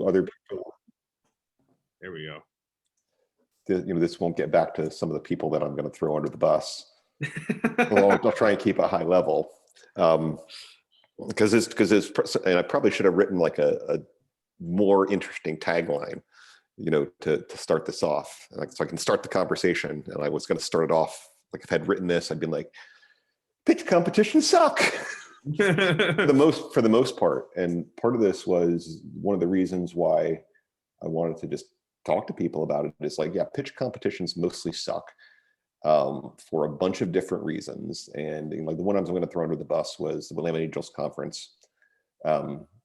other people. There we go. This won't get back to some of the people that I'm going to throw under the bus. Well, I'll try and keep a high level, because and I probably should have written like a more interesting tagline, to start this off, so I can start the conversation. And I was going to start it off like, if I had written this, I'd been like, pitch competitions suck. for the most part. And part of this was one of the reasons why I wanted to just talk to people about it. It's like, yeah, pitch competitions mostly suck, for a bunch of different reasons. And like the one I was going to throw under the bus was the Willamette Angels Conference,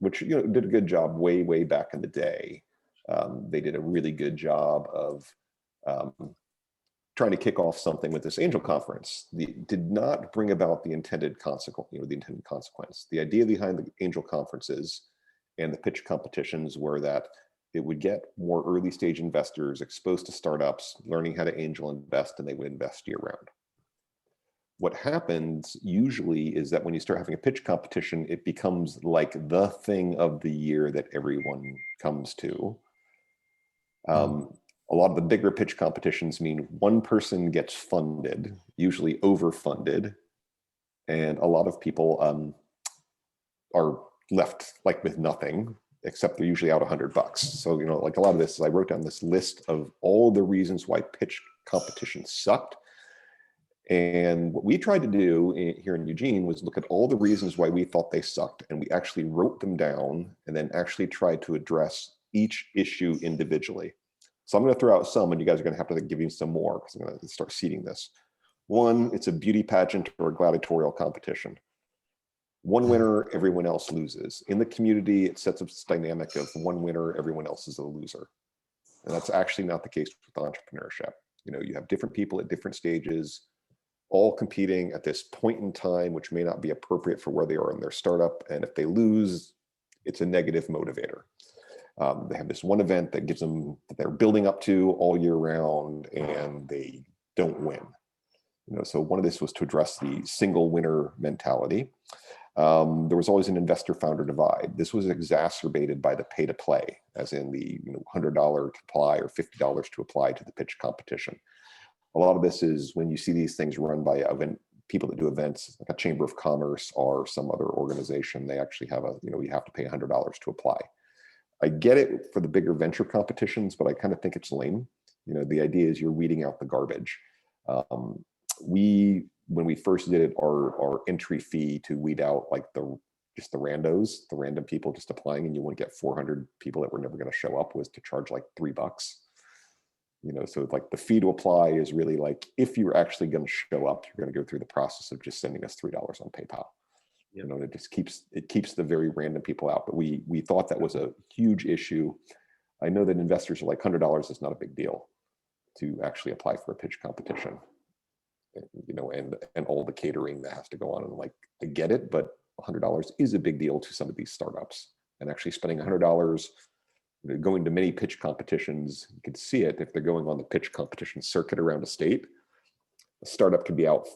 which did a good job way back in the day. They did a really good job of trying to kick off something with this angel conference. Did not bring about the intended consequence. The idea behind the angel conferences and the pitch competitions were that it would get more early stage investors exposed to startups, learning how to angel invest, and they would invest year round. What happens usually is that when you start having a pitch competition, it becomes like the thing of the year that everyone comes to. A lot of the bigger pitch competitions mean one person gets funded, usually overfunded, and a lot of people are left like with nothing, except they're usually out $100. So, like a lot of this, I wrote down this list of all the reasons why pitch competitions sucked. And what we tried to do here in Eugene was look at all the reasons why we thought they sucked, and we actually wrote them down and then actually tried to address each issue individually. So I'm going to throw out some, and you guys are going to have to give me some more, because I'm going to start seeding this. One, it's a beauty pageant or a gladiatorial competition. One winner, everyone else loses. In the community, it sets up this dynamic of one winner, everyone else is a loser. And that's actually not the case with entrepreneurship. You have different people at different stages, all competing at this point in time, which may not be appropriate for where they are in their startup. And if they lose, it's a negative motivator. They have this one event that gives them, that they're building up to all year round, and they don't win. So one of this was to address the single winner mentality. There was always an investor founder divide. This was exacerbated by the pay to play, as in the $100 to apply or $50 to apply to the pitch competition. A lot of this is when you see these things run by people that do events, like a chamber of commerce or some other organization. They actually have you have to pay $100 to apply. I get it for the bigger venture competitions, but I kind of think it's lame. The idea is you're weeding out the garbage. When we first did it, our entry fee to weed out like just the randos, the random people just applying, and you wouldn't get 400 people that were never going to show up, was to charge like $3. So like the fee to apply is really like, if you're actually going to show up, you're going to go through the process of just sending us $3 on PayPal. It just keeps the very random people out. But we thought that was a huge issue. I know that investors are like, $100 is not a big deal to actually apply for a pitch competition. And all the catering that has to go on, and like, I get it, but $100 is a big deal to some of these startups. And actually spending $100, going to many pitch competitions, you can see it if they're going on the pitch competition circuit around a state. A startup could be out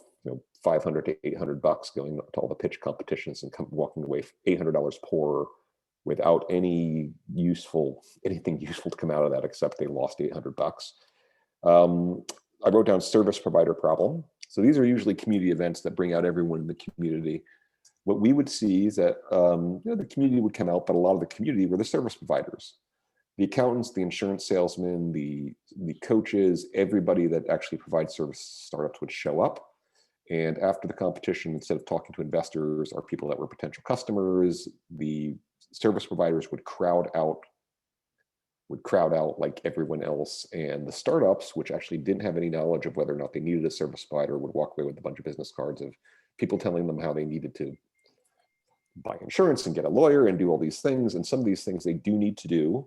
$500 to $800 going to all the pitch competitions and walking away $800 poorer without anything useful to come out of that, except they lost $800. I wrote down service provider problem. So these are usually community events that bring out everyone in the community. What we would see is that the community would come out, but a lot of the community were the service providers. The accountants, the insurance salesmen, the coaches, everybody that actually provides service to startups would show up. And after the competition, instead of talking to investors or people that were potential customers, the service providers would crowd out like everyone else. And the startups, which actually didn't have any knowledge of whether or not they needed a service provider, would walk away with a bunch of business cards of people telling them how they needed to buy insurance and get a lawyer and do all these things. And some of these things they do need to do,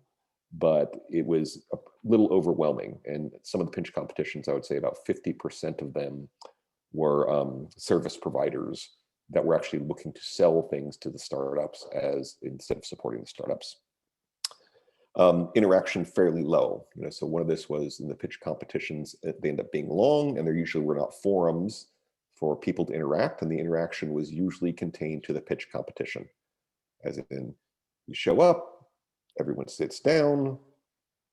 but it was a little overwhelming. And some of the pitch competitions, I would say about 50% of them were service providers that were actually looking to sell things to the startups instead of supporting the startups. Interaction fairly low. So one of this was in the pitch competitions, they end up being long, and there usually were not forums for people to interact, and the interaction was usually contained to the pitch competition. As in, you show up, Everyone sits down,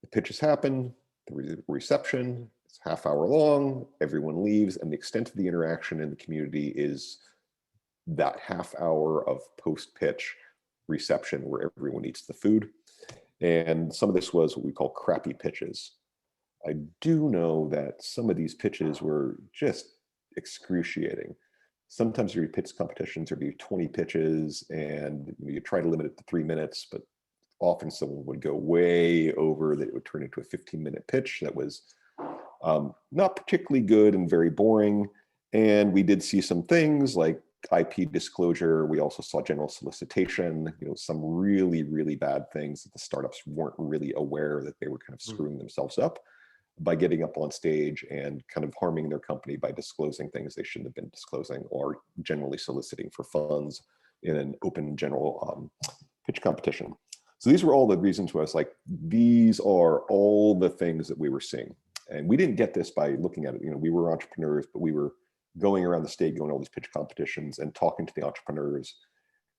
the pitches happen, the reception, it's half hour long, everyone leaves, and the extent of the interaction in the community is that half hour of post-pitch reception where everyone eats the food. And some of this was what we call crappy pitches. I do know that some of these pitches were just excruciating. Sometimes your pitch competitions would be 20 pitches and you try to limit it to 3 minutes, but often someone would go way over that it would turn into a 15-minute pitch that was not particularly good and very boring. And we did see some things like IP disclosure. We also saw general solicitation, some really, really bad things that the startups weren't really aware that they were kind of screwing themselves up by getting up on stage and kind of harming their company by disclosing things they shouldn't have been disclosing, or generally soliciting for funds in an open general pitch competition. So these were all the reasons why I was like, these are all the things that we were seeing. And we didn't get this by looking at it. We were entrepreneurs, but we were going around the state, going to all these pitch competitions and talking to the entrepreneurs.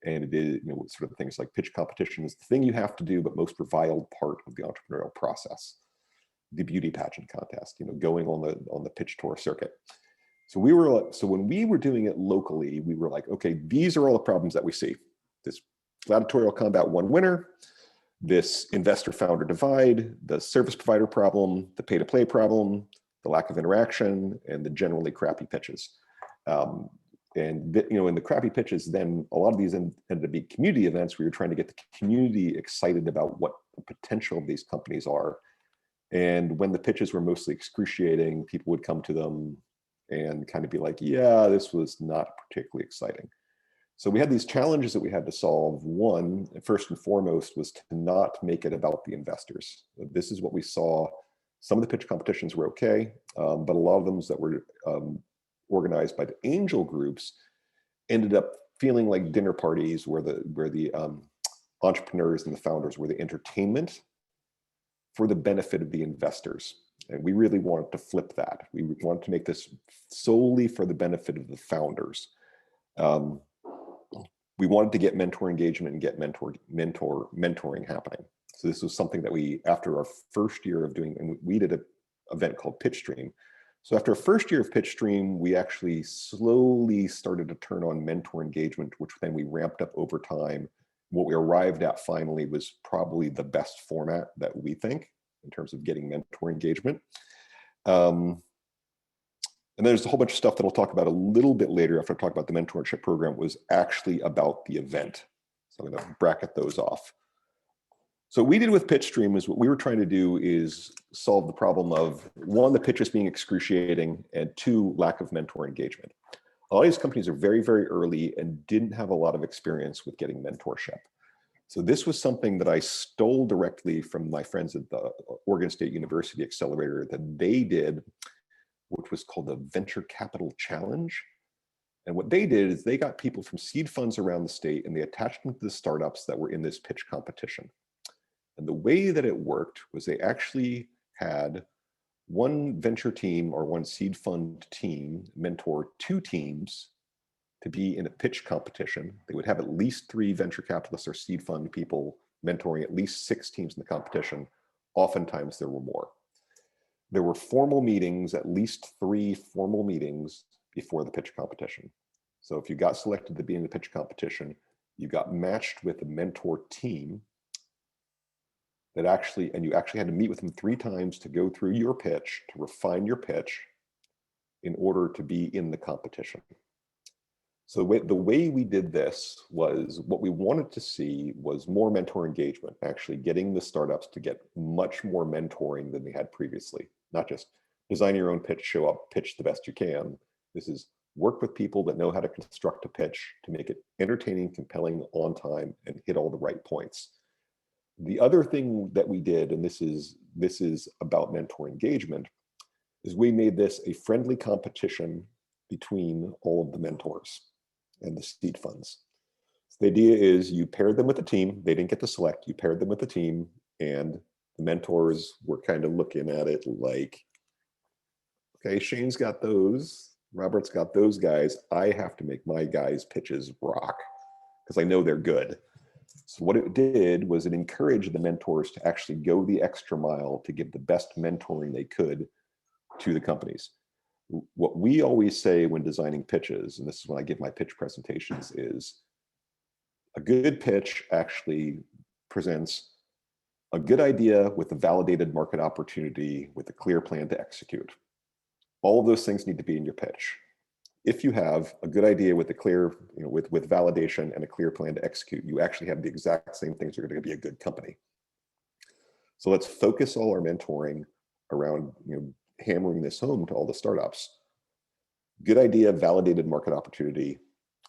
And it is, sort of things like pitch competition is the thing you have to do, but most reviled part of the entrepreneurial process. The beauty pageant contest, going on the pitch tour circuit. So when we were doing it locally, we were like, okay, these are all the problems that we see. This gladiatorial combat one winner, this investor founder divide, the service provider problem, the pay to play problem, the lack of interaction, and the generally crappy pitches. And in the crappy pitches, then a lot of these ended up being community events where you're trying to get the community excited about what the potential of these companies are. And when the pitches were mostly excruciating, people would come to them and kind of be like, yeah, this was not particularly exciting. So we had these challenges that we had to solve. One, first and foremost, was to not make it about the investors. This is what we saw. Some of the pitch competitions were okay, but a lot of them that were organized by the angel groups ended up feeling like dinner parties where the entrepreneurs and the founders were the entertainment for the benefit of the investors. And we really wanted to flip that. We wanted to make this solely for the benefit of the founders. We wanted to get mentor engagement and get mentoring happening. So this was something that we, after our first year of doing, and we did an event called Pitch Stream. So after our first year of Pitch Stream, we actually slowly started to turn on mentor engagement, which then we ramped up over time. What we arrived at finally was probably the best format that we think in terms of getting mentor engagement. And there's a whole bunch of stuff that I'll talk about a little bit later after I talk about the mentorship program was actually about the event. So I'm going to bracket those off. So what we did with Pitch Stream is what we were trying to do is solve the problem of, one, the pitches being excruciating, and two, lack of mentor engagement. A lot of these companies are very, very early and didn't have a lot of experience with getting mentorship. So this was something that I stole directly from my friends at the Oregon State University Accelerator that they did, which was called the Venture Capital Challenge. And what they did is they got people from seed funds around the state and they attached them to the startups that were in this pitch competition. And the way that it worked was they actually had one venture team or one seed fund team mentor two teams to be in a pitch competition. They would have at least 3 venture capitalists or seed fund people mentoring at least 6 teams in the competition. Oftentimes there were more. There were formal meetings, at least 3 formal meetings before the pitch competition. So if you got selected to be in the pitch competition, you got matched with a mentor team that you actually had to meet with them 3 times to go through your pitch, to refine your pitch in order to be in the competition. So the way we did this was, what we wanted to see was more mentor engagement, actually getting the startups to get much more mentoring than they had previously. Not just design your own pitch, show up, pitch the best you can. This is work with people that know how to construct a pitch to make it entertaining, compelling, on time, and hit all the right points. The other thing that we did, and this is about mentor engagement, is we made this a friendly competition between all of the mentors and the seed funds. So the idea is you paired them with a team. They didn't get to select. You paired them with a team, and the mentors were kind of looking at it like, okay, Shane's got those, Robert's got those guys. I have to make my guys' pitches rock because I know they're good. So what it did was it encouraged the mentors to actually go the extra mile to give the best mentoring they could to the companies. What we always say when designing pitches, and this is when I give my pitch presentations, is a good pitch actually presents a good idea with a validated market opportunity with a clear plan to execute. All of those things need to be in your pitch. If you have a good idea with a clear, with validation and a clear plan to execute, you actually have the exact same things that are going to be a good company. So let's focus all our mentoring around, hammering this home to all the startups. Good idea, validated market opportunity,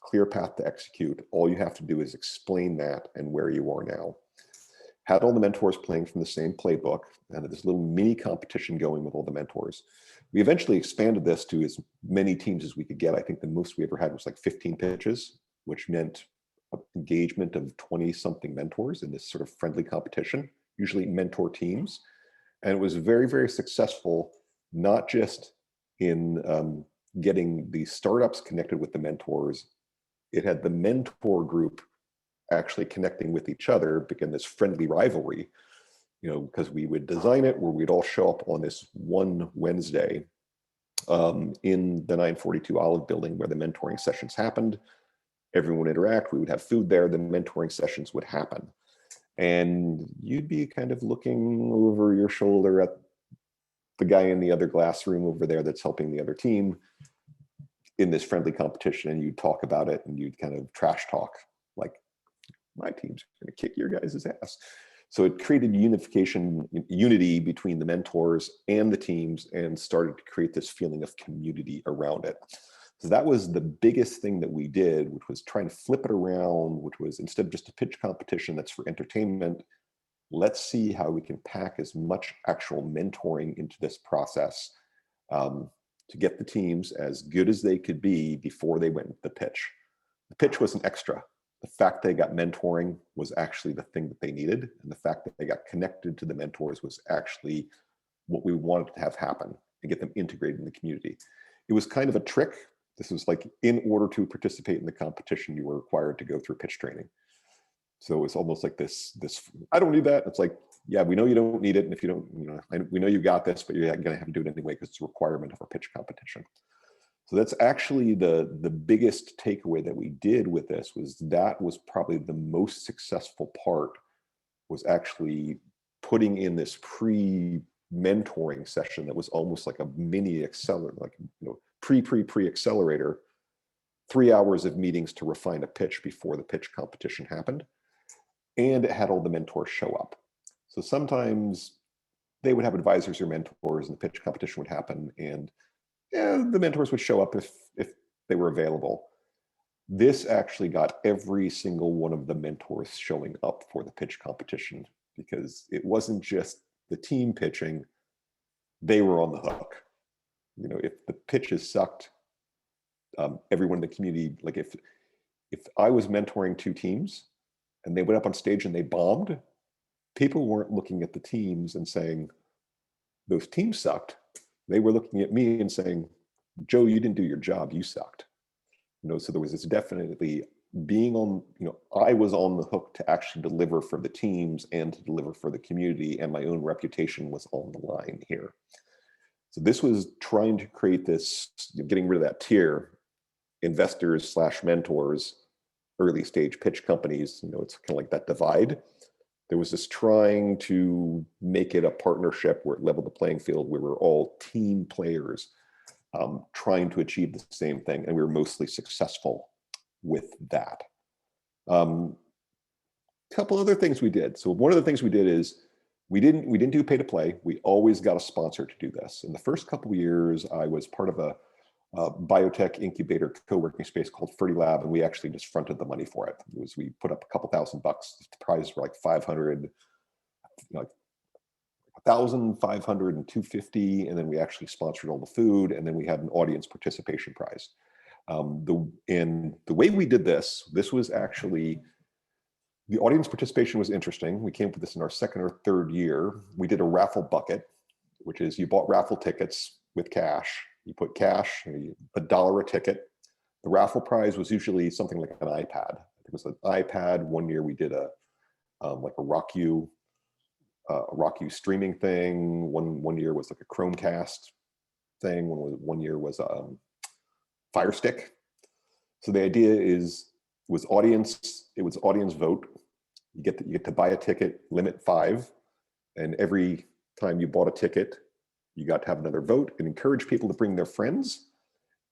clear path to execute. All you have to do is explain that and where you are now. Had all the mentors playing from the same playbook and this little mini competition going with all the mentors. We eventually expanded this to as many teams as we could get. I think the most we ever had was like 15 pitches, which meant engagement of 20-something mentors in this sort of friendly competition, usually mentor teams. And it was very, very successful, not just in getting the startups connected with the mentors. It had the mentor group actually connecting with each other, became this friendly rivalry, because we would design it where we'd all show up on this one Wednesday in the 942 Olive building where the mentoring sessions happened. Everyone would interact, we would have food there, the mentoring sessions would happen. And you'd be kind of looking over your shoulder at the guy in the other glass room over there that's helping the other team in this friendly competition, and you'd talk about it and you'd kind of trash talk, like, my team's going to kick your guys' ass. So it created unity between the mentors and the teams and started to create this feeling of community around it. So that was the biggest thing that we did, which was trying to flip it around, which was instead of just a pitch competition that's for entertainment, let's see how we can pack as much actual mentoring into this process to get the teams as good as they could be before they went into the pitch. The pitch was an extra. The fact they got mentoring was actually the thing that they needed. And the fact that they got connected to the mentors was actually what we wanted to have happen and get them integrated in the community. It was kind of a trick. This was like, in order to participate in the competition, you were required to go through pitch training. So it's almost like this, I don't need that. It's like, yeah, we know you don't need it. And if you don't, we know you got this, but you're going to have to do it anyway because it's a requirement of our pitch competition. So that's actually the biggest takeaway that we did with this, that was probably the most successful part, was actually putting in this pre-mentoring session that was almost like a mini accelerator, like pre-accelerator, 3 hours of meetings to refine a pitch before the pitch competition happened. And it had all the mentors show up. So sometimes they would have advisors or mentors and the pitch competition would happen, and the mentors would show up if they were available. This actually got every single one of the mentors showing up for the pitch competition, because it wasn't just the team pitching, they were on the hook. If the pitches sucked, everyone in the community, like if I was mentoring 2 teams and they went up on stage and they bombed, people weren't looking at the teams and saying, those teams sucked. They were looking at me and saying, Joe, you didn't do your job, you sucked. So there was this definitely being on, I was on the hook to actually deliver for the teams and to deliver for the community, and my own reputation was on the line here. So this was trying to create this, getting rid of that tier, investors/mentors, early stage pitch companies, it's kind of like that divide. There was this trying to make it a partnership where it leveled the playing field, where we're all team players trying to achieve the same thing. And we were mostly successful with that. Couple other things we did. So one of the things we did is we didn't do pay to play. We always got a sponsor to do this. In the first couple of years, I was part of a biotech incubator co-working space called Fertilab, and we actually just fronted the money for it. We put up a couple $1,000. The prizes were like 500, like 1,000, 500, and 250, and then we actually sponsored all the food, and then we had an audience participation prize. The way we did this was actually, the audience participation was interesting. We came up with this in our second or third year. We did a raffle bucket, which is you bought raffle tickets with cash. You put cash, $1 a ticket. The raffle prize was usually something like an iPad. It was an iPad. One year we did a like a RockU streaming thing. One year was like a Chromecast thing. One year was Fire Stick. So the idea was audience vote. You get to buy a ticket, limit 5, and every time you bought a ticket, you got to have another vote and encourage people to bring their friends.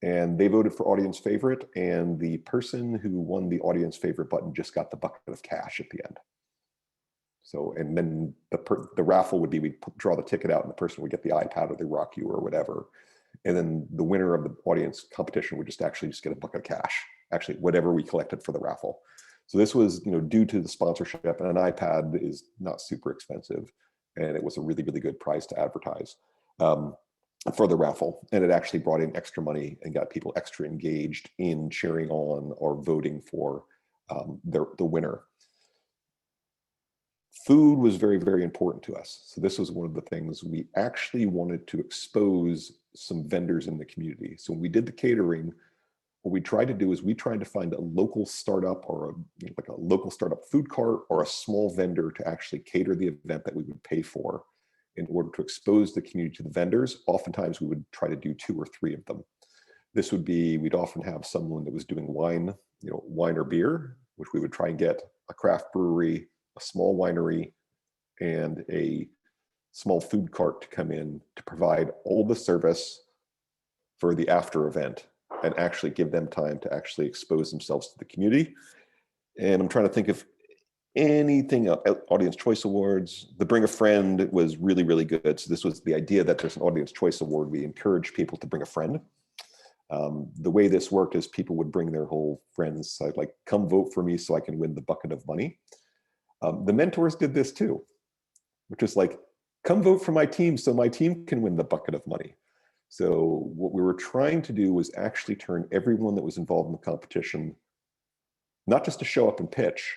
And they voted for audience favorite, and the person who won the audience favorite button just got the bucket of cash at the end. So, and then the raffle would be, we'd draw the ticket out and the person would get the iPad or the RockU or whatever. And then the winner of the audience competition would just get a bucket of cash, actually whatever we collected for the raffle. So this was, due to the sponsorship, and an iPad is not super expensive. And it was a really, really good price to advertise for the raffle. And it actually brought in extra money and got people extra engaged in cheering on or voting for the winner. Food was very, very important to us. So this was one of the things we actually wanted to expose some vendors in the community. So when we did the catering, what we tried to do is we tried to find a local startup or like a local startup food cart or a small vendor to actually cater the event that we would pay for in order to expose the community to the vendors. Oftentimes we would try to do 2 or 3 of them. This would be, we'd often have someone that was doing wine, wine or beer, which we would try and get a craft brewery, a small winery, and a small food cart to come in to provide all the service for the after event and actually give them time to actually expose themselves to the community. And I'm trying to think of anything else. Audience Choice Awards, the Bring a Friend was really, really good. So this was the idea that there's an Audience Choice Award. We encourage people to bring a friend. The way this worked is people would bring their whole friends, like, come vote for me so I can win the bucket of money. The mentors did this too, which is like, come vote for my team so my team can win the bucket of money. So what we were trying to do was actually turn everyone that was involved in the competition, not just to show up and pitch,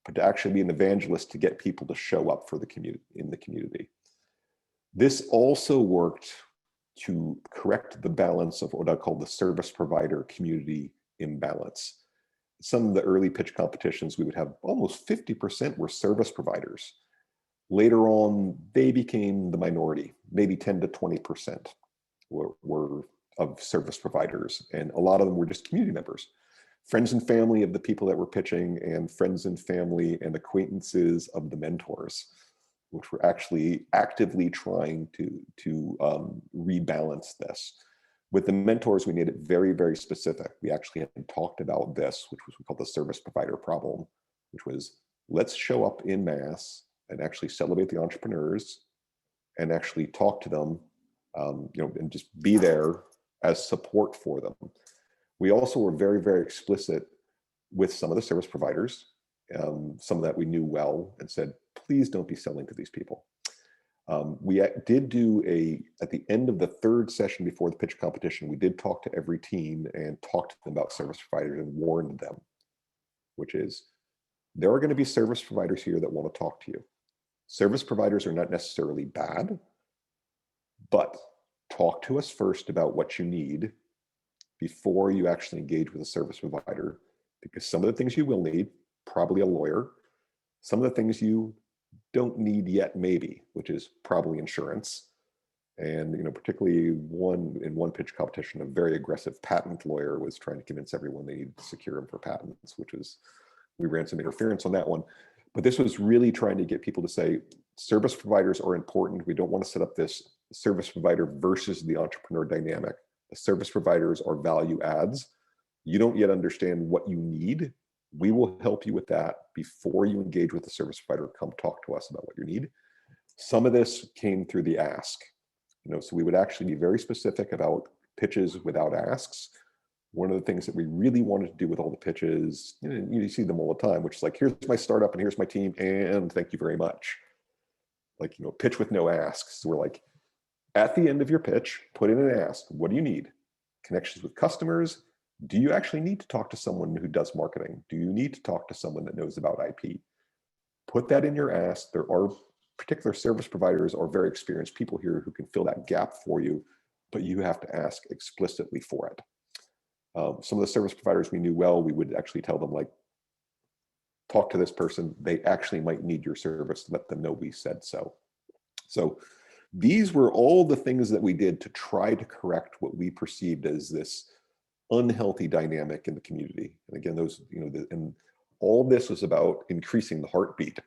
but to actually be an evangelist to get people to show up for the community. This also worked to correct the balance of what I call the service provider community imbalance. Some of the early pitch competitions, we would have almost 50% were service providers. Later on, they became the minority, maybe 10 to 20% were of service providers. And a lot of them were just community members, friends and family of the people that were pitching, and friends and family and acquaintances of the mentors, which were actually actively trying to rebalance this. With the mentors, we made it very, very specific. We actually had talked about this, which was called the service provider problem, which was, let's show up in mass and actually celebrate the entrepreneurs and actually talk to them, and just be there as support for them. We also were very, very explicit with some of the service providers, some that we knew well, and said, please don't be selling to these people. We did do at the end of the 3rd session before the pitch competition, we did talk to every team and talk to them about service providers and warned them, which is, there are going to be service providers here that want to talk to you. Service providers are not necessarily bad, but talk to us first about what you need before you actually engage with a service provider, because some of the things you will need, probably a lawyer. Some of the things you don't need yet, maybe, which is probably insurance. And particularly in one pitch competition, a very aggressive patent lawyer was trying to convince everyone they needed to secure him for patents, we ran some interference on that one. But this was really trying to get people to say, service providers are important. We don't want to set up this service provider versus the entrepreneur dynamic. The service providers are value adds. You don't yet understand what you need. We will help you with that before you engage with the service provider. Come talk to us about what you need. Some of this came through the ask. So we would actually be very specific about pitches without asks. One of the things that we really wanted to do with all the pitches, you see them all the time, which is like, here's my startup and here's my team and thank you very much. Like, pitch with no asks. So we're like, at the end of your pitch, put in an ask. What do you need? Connections with customers. Do you actually need to talk to someone who does marketing? Do you need to talk to someone that knows about IP? Put that in your ask. There are particular service providers or very experienced people here who can fill that gap for you, but you have to ask explicitly for it. Some of the service providers we knew well, we would actually tell them, like, talk to this person. They actually might need your service. Let them know we said so. So these were all the things that we did to try to correct what we perceived as this unhealthy dynamic in the community. And again, those, and all this was about increasing the heartbeat.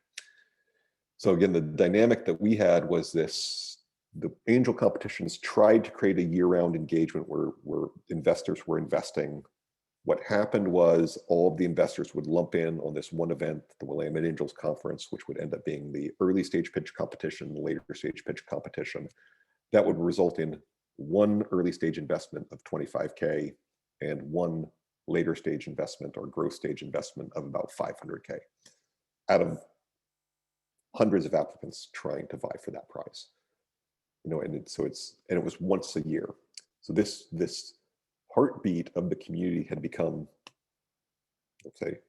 So again, the dynamic that we had was this: the angel competitions tried to create a year-round engagement where investors were investing. What happened was all of the investors would lump in on this one event, the Willamette Angels Conference, which would end up being the early stage pitch competition, the later stage pitch competition. That would result in one early stage investment of 25K and one later stage investment or growth stage investment of about 500K out of hundreds of applicants trying to vie for that prize. And it was once a year. So this heartbeat of the community had become, let's say,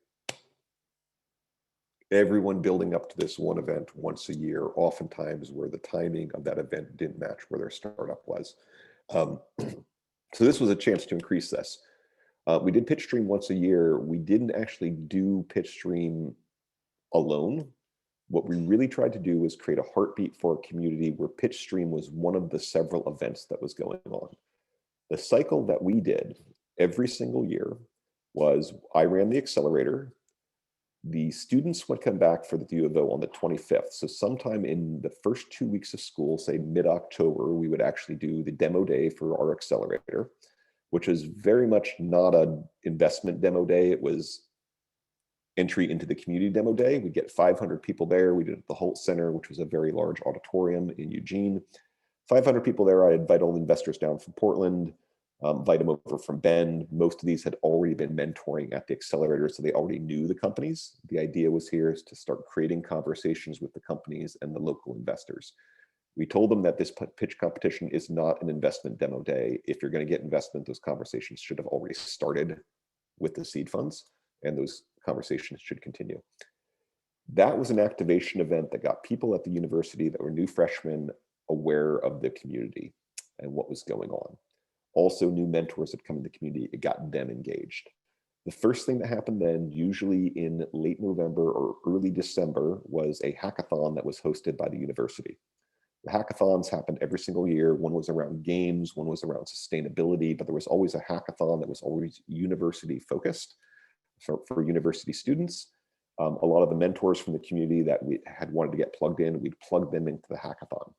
everyone building up to this one event once a year, oftentimes where the timing of that event didn't match where their startup was. So this was a chance to increase this. We did pitch stream once a year. We didn't actually do pitch stream alone. What we really tried to do was create a heartbeat for a community where pitch stream was one of the several events that was going on. The cycle that we did every single year was I ran the accelerator. The students would come back for the U of O on the 25th. So sometime in the first 2 weeks of school, say mid-October, we would actually do the demo day for our accelerator, which is very much not an investment demo day. It was entry into the community demo day. We'd get 500 people there. We did it at the Holt Center, which was a very large auditorium in Eugene. 500 people there. I invite all the investors down from Portland, invite them over from Bend. Most of these had already been mentoring at the accelerator, so they already knew the companies. The idea was here is to start creating conversations with the companies and the local investors. We told them that this pitch competition is not an investment demo day. If you're going to get investment, those conversations should have already started with the seed funds, and those conversations should continue. That was an activation event that got people at the university that were new freshmen aware of the community and what was going on. Also, new mentors had come in the community. It got them engaged. The first thing that happened then, usually in late November or early December, was a hackathon that was hosted by the university. The hackathons happened every single year. One was around games, one was around sustainability, but there was always a hackathon that was always university focused for university students. A lot of the mentors from the community that we had wanted to get plugged in, we'd plug them into the hackathon.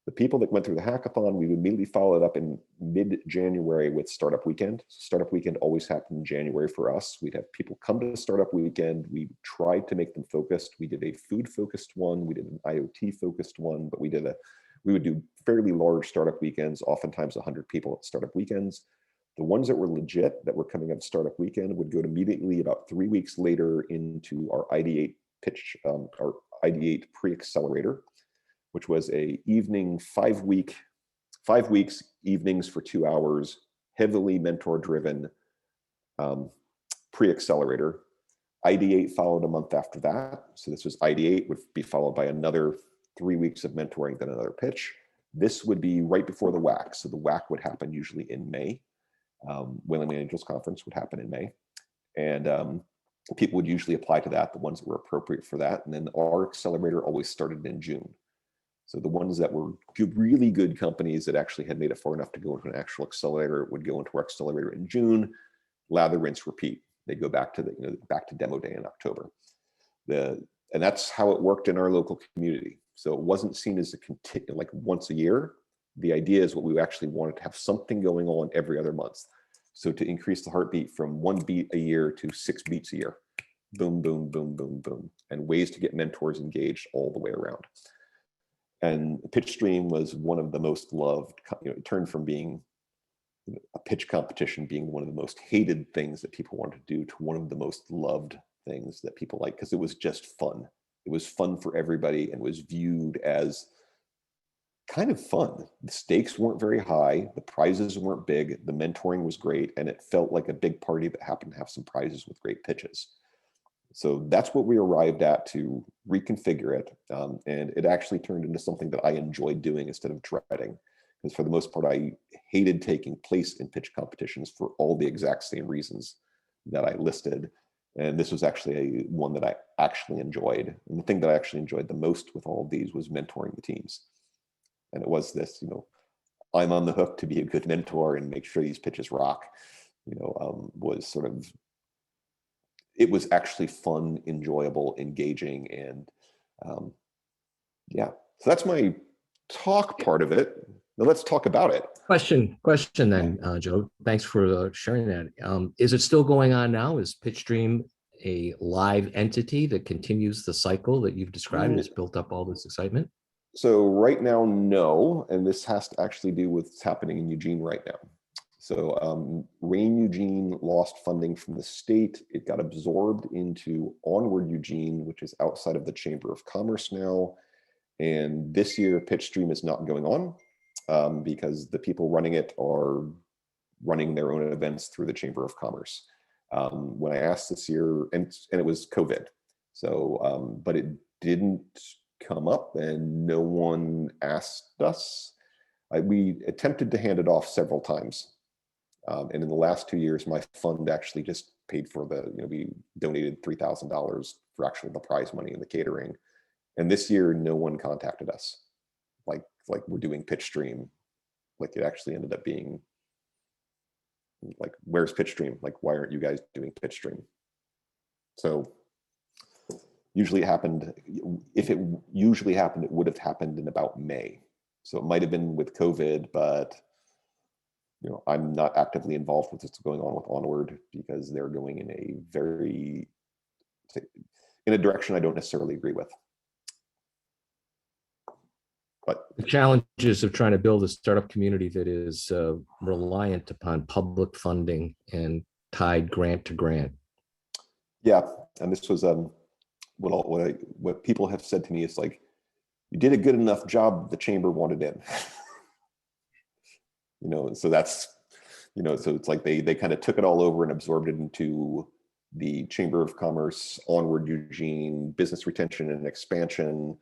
The people that went through the hackathon, we would immediately follow it up in mid-January with Startup Weekend. Startup Weekend always happened in January for us. We'd have people come to Startup Weekend. We tried to make them focused. We did a food-focused one. We did an IoT-focused one, but we would do fairly large Startup Weekends, oftentimes 100 people at Startup Weekends. The ones that were legit, that were coming up Startup Weekend, would go immediately about 3 weeks later into our Ideate pitch, our Ideate pre-accelerator, which was a evening 5 weeks, evenings for 2 hours, heavily mentor driven pre-accelerator. Ideate followed a month after that. So this was Ideate, would be followed by another 3 weeks of mentoring, then another pitch. This would be right before the WAC. So the WAC would happen usually in May. Willamette Angels Conference would happen in May. And people would usually apply to that, the ones that were appropriate for that. And then our accelerator always started in June. So the ones that were really good companies that actually had made it far enough to go into an actual accelerator would go into our accelerator in June, lather, rinse, repeat. They go back to back to demo day in October. And that's how it worked in our local community. So it wasn't seen as like once a year. The idea is what we actually wanted to have something going on every other month. So to increase the heartbeat from 1 beat a year to 6 beats a year, boom, boom, boom, boom, boom, and ways to get mentors engaged all the way around. And pitch stream was one of the most loved, it turned from being a pitch competition being one of the most hated things that people wanted to do to one of the most loved things that people like, because it was just fun. It was fun for everybody and was viewed as kind of fun. The stakes weren't very high. The prizes weren't big. The mentoring was great. And it felt like a big party that happened to have some prizes with great pitches. So that's what we arrived at to reconfigure it. And it actually turned into something that I enjoyed doing instead of dreading. Because for the most part, I hated taking place in pitch competitions for all the exact same reasons that I listed. And this was actually one that I actually enjoyed. And the thing that I actually enjoyed the most with all of these was mentoring the teams. And it was this, I'm on the hook to be a good mentor and make sure these pitches rock, was sort of, it was actually fun, enjoyable, engaging. And yeah, so that's my talk part of it. Now let's talk about it. Question then, Joe. Thanks for sharing that. Is it still going on now? Is PitchStream a live entity that continues the cycle that you've described and has built up all this excitement? So right now, no, and this has to actually do with what's happening in Eugene right now. So RAIN Eugene lost funding from the state. It got absorbed into Onward Eugene, which is outside of the Chamber of Commerce now. And this year, PitchStream is not going on because the people running it are running their own events through the Chamber of Commerce. When I asked this year, and it was COVID, so but it didn't come up and no one asked us. We attempted to hand it off several times. And in the last 2 years, my fund actually just paid for we donated $3,000 for actually the prize money and the catering. And this year, no one contacted us. Like we're doing PitchStream. Like it actually ended up being like, where's PitchStream? Like, why aren't you guys doing PitchStream? So usually it happened, if it usually happened, it would have happened in about May. So it might've been with COVID, but I'm not actively involved with what's going on with Onward because they're going in a direction I don't necessarily agree with. But the challenges of trying to build a startup community that is reliant upon public funding and tied grant to grant. Yeah, and this was what people have said to me is like, you did a good enough job the chamber wanted in. So that's, so it's like they kind of took it all over and absorbed it into the Chamber of Commerce, Onward Eugene, business retention and expansion,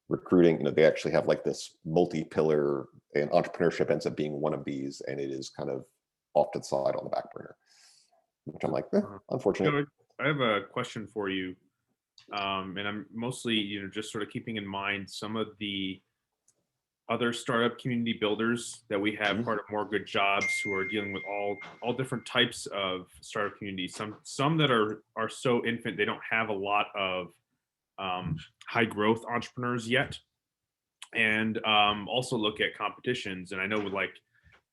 recruiting. They actually have like this multi-pillar, and entrepreneurship ends up being one of these, and it is kind of off to the side on the back burner, which I'm like, unfortunate. I have a question for you. And I'm mostly, just sort of keeping in mind some of the other startup community builders that we have, part of More Good Jobs, who are dealing with all different types of startup communities. Some that are so infant they don't have a lot of high growth entrepreneurs yet, and also look at competitions. And I know with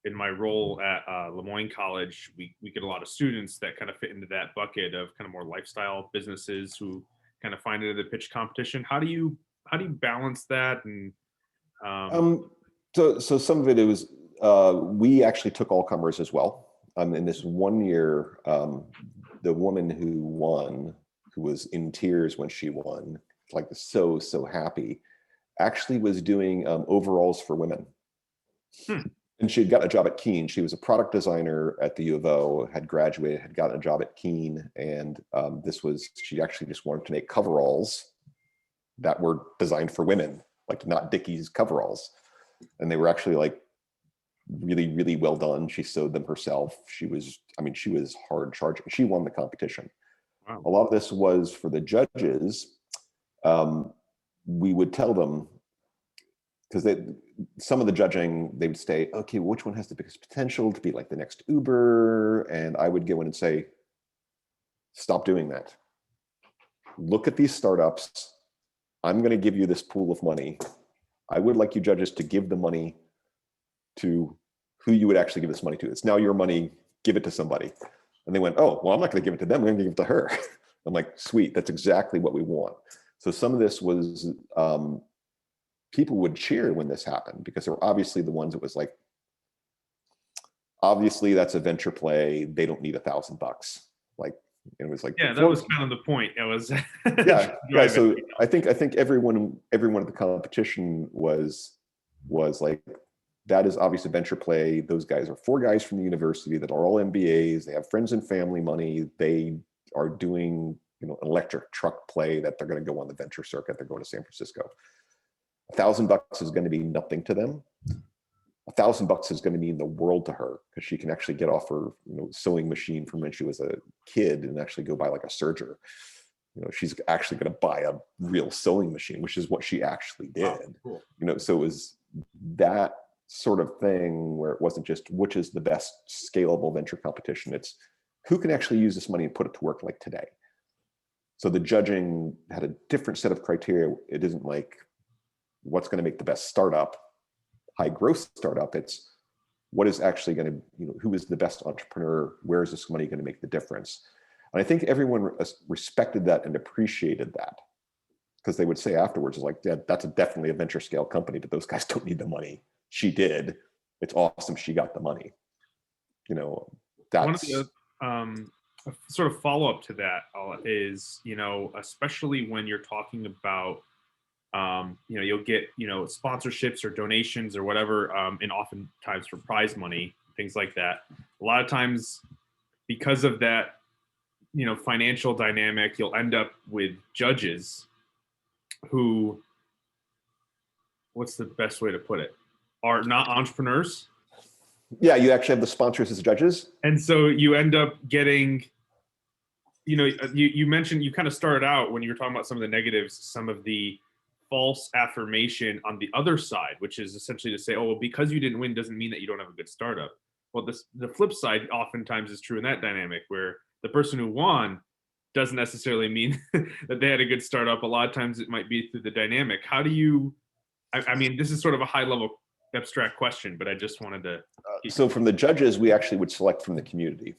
in my role at Lemoyne College, we get a lot of students that kind of fit into that bucket of kind of more lifestyle businesses who kind of find it in the pitch competition. How do you balance that? And so some of it was we actually took all comers as well. In this 1 year, the woman who won, who was in tears when she won, like so happy, actually was doing overalls for women. And she had gotten a job at Keene. She was a product designer at the U of O, had graduated, had gotten a job at Keene. And she actually just wanted to make coveralls that were designed for women, like not Dickies coveralls. And they were actually like really, really well done. She sewed them herself. She was hard charging. She won the competition. Wow. A lot of this was for the judges. We would tell them, because some of the judging, they would say, okay, which one has the biggest potential to be like the next Uber? And I would go in and say, stop doing that. Look at these startups. I'm going to give you this pool of money. I would like you judges to give the money to who you would actually give this money to. It's now your money, give it to somebody. And they went, oh, well, I'm not going to give it to them. I'm going to give it to her. I'm like, sweet, that's exactly what we want. So some of this was, people would cheer when this happened because there were obviously the ones that was like, obviously that's a venture play. They don't need $1,000. Like, it was like, yeah, that was kind of the point. It was yeah. So I think everyone at the competition was like, that is obviously a venture play. Those guys are 4 guys from the university that are all MBAs. They have friends and family money. They are doing, an electric truck play that they're going to go on the venture circuit. They're going to San Francisco. $1,000 is going to be nothing to them. $1,000 is going to mean the world to her because she can actually get off her sewing machine from when she was a kid and actually go buy like a serger. She's actually going to buy a real sewing machine, which is what she actually did. Wow, cool. So it was that sort of thing where it wasn't just which is the best scalable venture competition. It's who can actually use this money and put it to work like today. So the judging had a different set of criteria. It isn't like what's going to make the best startup, high growth startup. It's what is actually going to, who is the best entrepreneur? Where is this money going to make the difference? And I think everyone respected that and appreciated that, because they would say afterwards, it's like, yeah, that's definitely a venture scale company, but those guys don't need the money. She did. It's awesome. She got the money. That's one of the a sort of follow up to that is, especially when you're talking about, you'll get, sponsorships or donations or whatever, and oftentimes for prize money, things like that. A lot of times because of that, financial dynamic, you'll end up with judges who, what's the best way to put it, are not entrepreneurs. Yeah, you actually have the sponsors as judges. And so you end up getting, you mentioned, you kind of started out when you were talking about some of the negatives, some of the false affirmation on the other side, which is essentially to say, oh, well, because you didn't win doesn't mean that you don't have a good startup. Well, the flip side oftentimes is true in that dynamic, where the person who won doesn't necessarily mean that they had a good startup. A lot of times it might be through the dynamic. How do you, I mean, this is sort of a high level abstract question, but I just wanted to. So from the judges, we actually would select from the community.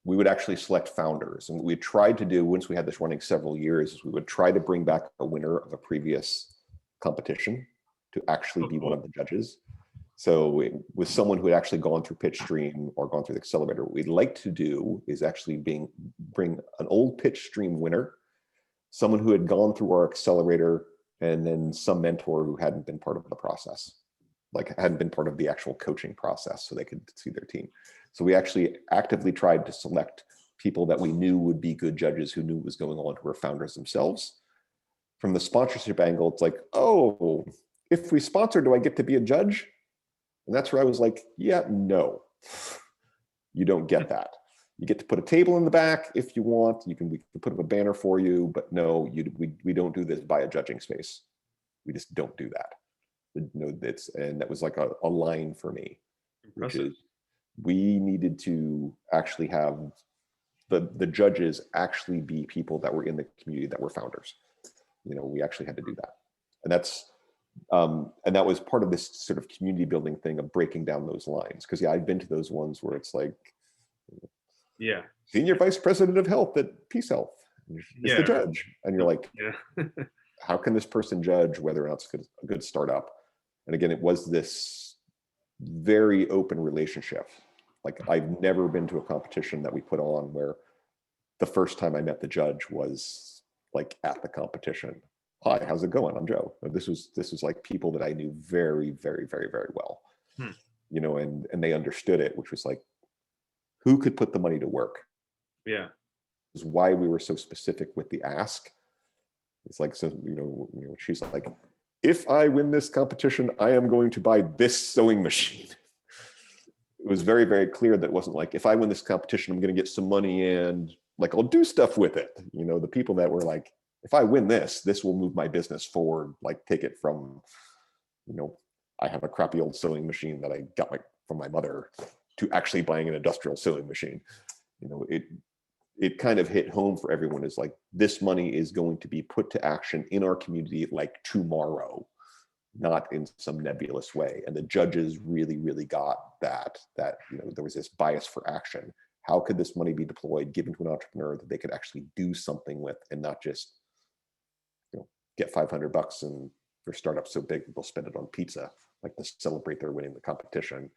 We would actually select founders. And what we tried to do, once we had this running several years, is we would try to bring back a winner of a previous competition to actually be one of the judges. So with someone who had actually gone through PitchStream or gone through the accelerator, what we'd like to do is actually bring an old PitchStream winner, someone who had gone through our accelerator, and then some mentor who hadn't been part of the process, like hadn't been part of the actual coaching process, so they could see their team. So we actually actively tried to select people that we knew would be good judges, who knew what was going on, who were founders themselves. From the sponsorship angle, it's like, oh, if we sponsor, do I get to be a judge? And that's where I was like, yeah, no, you don't get that. You get to put a table in the back if you want. We can put up a banner for you, but no, we don't do this by a judging space. We just don't do that. And that was like a line for me, which is we needed to actually have the judges actually be people that were in the community that were founders. We actually had to do that, and that was part of this sort of community building thing of breaking down those lines. Because I've been to those ones where it's like, yeah, senior vice president of health at Peace Health is the judge, and you're like, how can this person judge whether or not it's a good startup? And again, it was this very open relationship. Like, I've never been to a competition that we put on where the first time I met the judge was like at the competition. Hi, how's it going? I'm Joe. This was like people that I knew very, very, very, very well. And they understood it, which was like, who could put the money to work? Yeah. Is why we were so specific with the ask. It's like, so, she's like, if I win this competition, I am going to buy this sewing machine. It was very, very clear that it wasn't like, if I win this competition, I'm going to get some money and like, I'll do stuff with it. The people that were like, if I win this will move my business forward. Like, take it from, I have a crappy old sewing machine that I got from my mother to actually buying an industrial sewing machine. It kind of hit home for everyone, is like, this money is going to be put to action in our community like tomorrow, not in some nebulous way. And the judges really, really got that there was this bias for action. How could this money be deployed, given to an entrepreneur that they could actually do something with, and not just get $500 and their startup's so big they'll spend it on pizza, like to celebrate their winning the competition,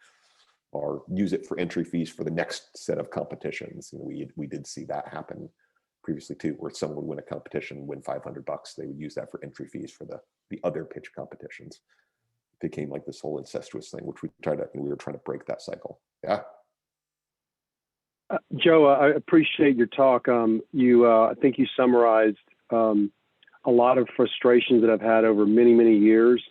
or use it for entry fees for the next set of competitions. We did see that happen previously too, where someone would win a competition, win $500, they would use that for entry fees for the other pitch competitions. It became like this whole incestuous thing, which we were trying to break that cycle. Yeah. Joe, I appreciate your talk. I think you summarized a lot of frustrations that I've had over many, many years.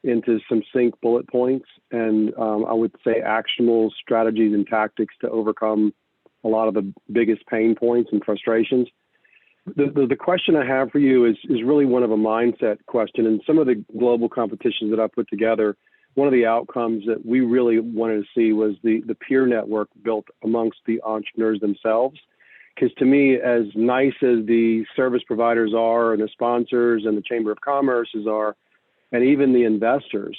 into some sync bullet points and I would say actionable strategies and tactics to overcome a lot of the biggest pain points and frustrations. The question I have for you is really one of a mindset question. And some of the global competitions that I put together, one of the outcomes that we really wanted to see was the peer network built amongst the entrepreneurs themselves. Because to me, as nice as the service providers are and the sponsors and the Chamber of Commerce's are, and even the investors,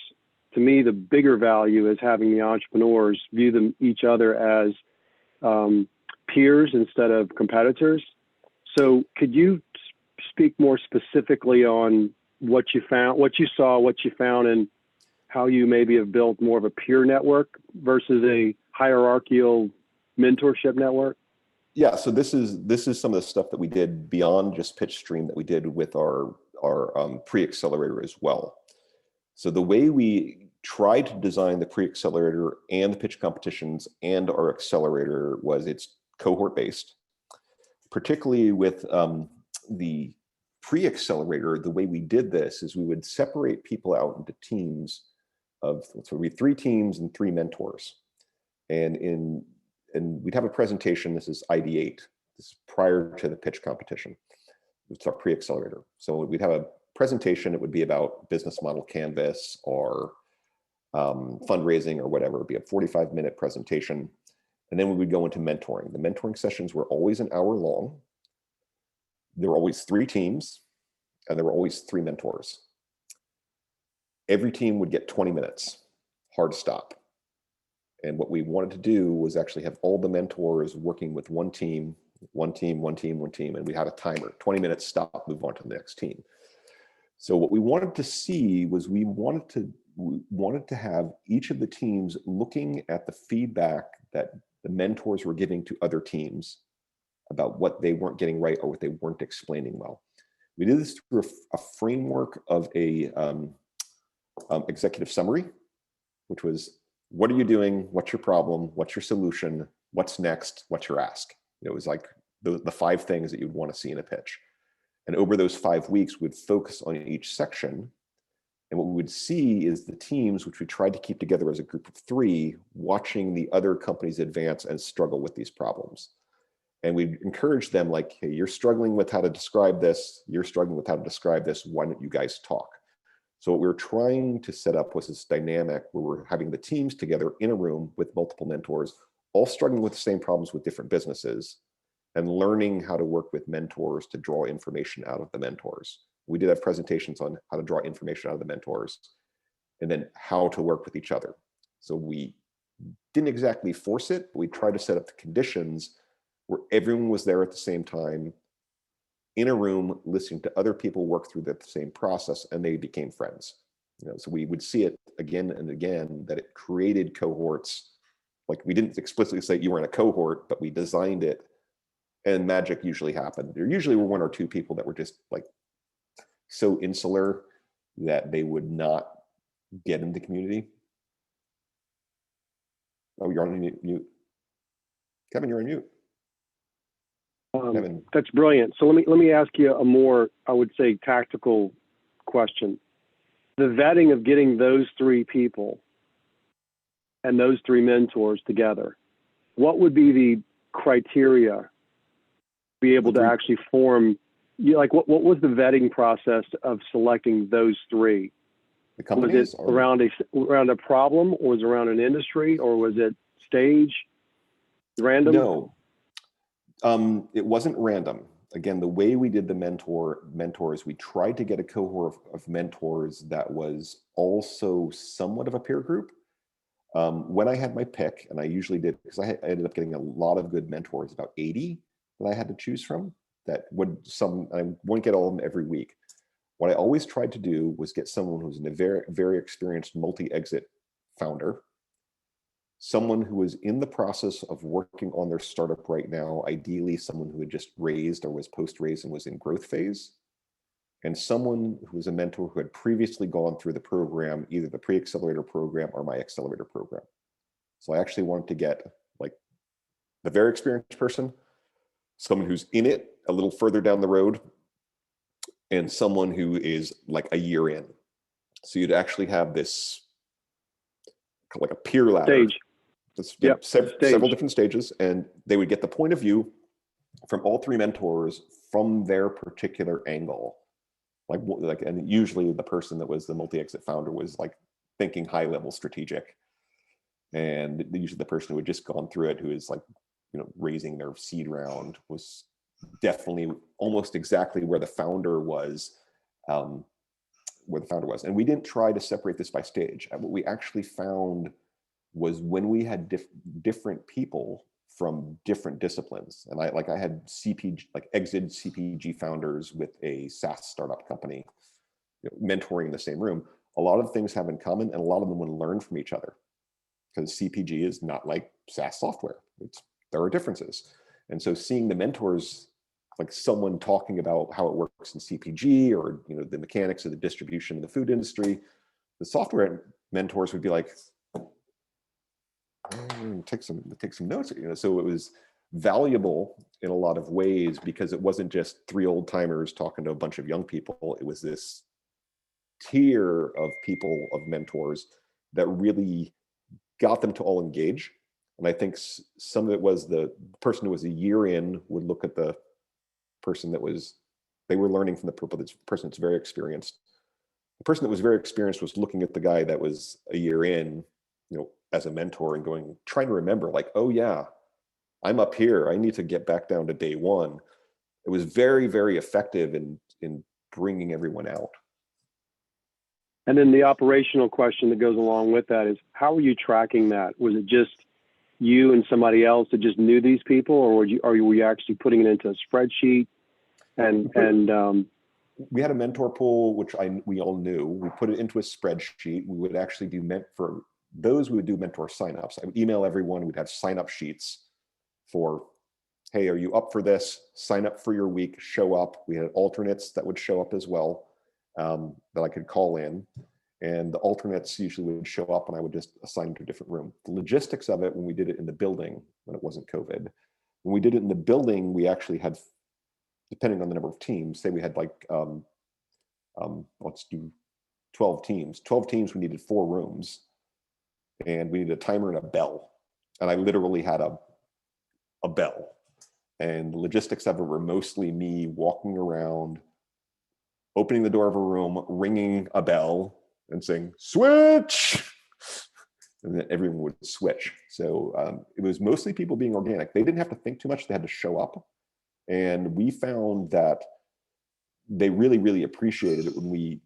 to me, the bigger value is having the entrepreneurs view them each other as peers instead of competitors. So could you speak more specifically on what you found, what you saw, what you found, and how you maybe have built more of a peer network versus a hierarchical mentorship network? Yeah, so this is some of the stuff that we did beyond just PitchStream that we did with our pre-accelerator as well. So the way we tried to design the pre-accelerator and the pitch competitions and our accelerator was it's cohort based. Particularly with the pre-accelerator, the way we did this is we would separate people out into teams of, so we'd be 3 teams and 3 mentors. And we'd have a presentation, this is ID8, this is prior to the pitch competition. It's our pre-accelerator. So we'd have a presentation, it would be about business model canvas or fundraising or whatever. It'd be a 45-minute presentation. And then we would go into mentoring. The mentoring sessions were always an hour long. There were always 3 teams, and there were always 3 mentors. Every team would get 20 minutes, hard stop. And what we wanted to do was actually have all the mentors working with one team, and we had a timer, 20 minutes, stop, move on to the next team. So what we wanted to see was we wanted to have each of the teams looking at the feedback that the mentors were giving to other teams about what they weren't getting right or what they weren't explaining well. We did this through a framework of a executive summary, which was, what are you doing? What's your problem? What's your solution? What's next? What's your ask? It was like the 5 things that you'd want to see in a pitch. And over those 5 weeks, we'd focus on each section. And what we would see is the teams, which we tried to keep together as a group of 3, watching the other companies advance and struggle with these problems. And we encourage them like, hey, you're struggling with how to describe this. You're struggling with how to describe this. Why don't you guys talk? So what we were trying to set up was this dynamic where we're having the teams together in a room with multiple mentors, all struggling with the same problems with different businesses, and learning how to work with mentors to draw information out of the mentors. We did have presentations on how to draw information out of the mentors and then how to work with each other. So we didn't exactly force it, but we tried to set up the conditions where everyone was there at the same time in a room listening to other people work through the same process, and they became friends. So we would see it again and again that it created cohorts. Like we didn't explicitly say you were in a cohort, but we designed it, and magic usually happened. There usually were 1 or 2 people that were just like so insular that they would not get in the community. Oh, you're on mute. Kevin, you're on mute. Kevin. That's brilliant. So let me ask you a more, I would say, tactical question. The vetting of getting those 3 people and those 3 mentors together, what would be the criteria to be able to actually form? Like what was the vetting process of selecting those 3? The companies? Was it around a problem, or was it around an industry, or was it stage, random? No, it wasn't random. Again, the way we did the mentors, we tried to get a cohort of mentors that was also somewhat of a peer group. When I had my pick, and I usually did, because I ended up getting a lot of good mentors, about 80 that I had to choose from. That would I wouldn't get all of them every week. What I always tried to do was get someone who's a very, very experienced multi-exit founder, someone who was in the process of working on their startup right now, ideally someone who had just raised or was post-raised and was in growth phase, and someone who was a mentor who had previously gone through the program, either the pre-accelerator program or my accelerator program. So I actually wanted to get like the very experienced person, someone who's in it a little further down the road, and someone who is like a year in. So you'd actually have this like a peer ladder. Stage. Yep. Several different stages, and they would get the point of view from all three mentors from their particular angle. And usually the person that was the multi-exit founder was like thinking high level strategic, and usually the person who had just gone through it, who is like, raising their seed round, was definitely almost exactly where the founder was. And we didn't try to separate this by stage. What we actually found was when we had different people from different disciplines, and I had CPG, like exit CPG founders with a SaaS startup company, mentoring in the same room. A lot of things have in common, and a lot of them would learn from each other, because CPG is not like SaaS software. There are differences. And so seeing the mentors, like someone talking about how it works in CPG, or the mechanics of the distribution in the food industry, the software mentors would be like, take some notes. So it was valuable in a lot of ways, because it wasn't just three old timers talking to a bunch of young people. It was this tier of people, of mentors, that really got them to all engage. And I think some of it was the person who was a year in would look at the person that they were learning from the person that's very experienced. The person that was very experienced was looking at the guy that was a year in, as a mentor, and trying to remember, like, oh yeah, I'm up here, I need to get back down to day one. It was very, very effective in bringing everyone out. And then the operational question that goes along with that is, how were you tracking that? Was it just you and somebody else that just knew these people, or were you actually putting it into a spreadsheet? And we had a mentor pool, which we all knew. We put it into a spreadsheet. We would actually for those, we would do mentor signups. I would email everyone. We'd have sign up sheets for, hey, are you up for this? Sign up for your week, show up. We had alternates that would show up as well, that I could call in. And the alternates usually would show up, and I would just assign them to a different room. The logistics of it, when we did it in the building, when it wasn't COVID, when we did it in the building, we actually had, depending on the number of teams, say we had like, let's do 12 teams. 12 teams, we needed 4 rooms, and we needed a timer and a bell. And I literally had a bell. And the logistics of it were mostly me walking around, opening the door of a room, ringing a bell, and saying, switch! And then everyone would switch. So it was mostly people being organic. They didn't have to think too much, they had to show up. And we found that they really, really appreciated it when we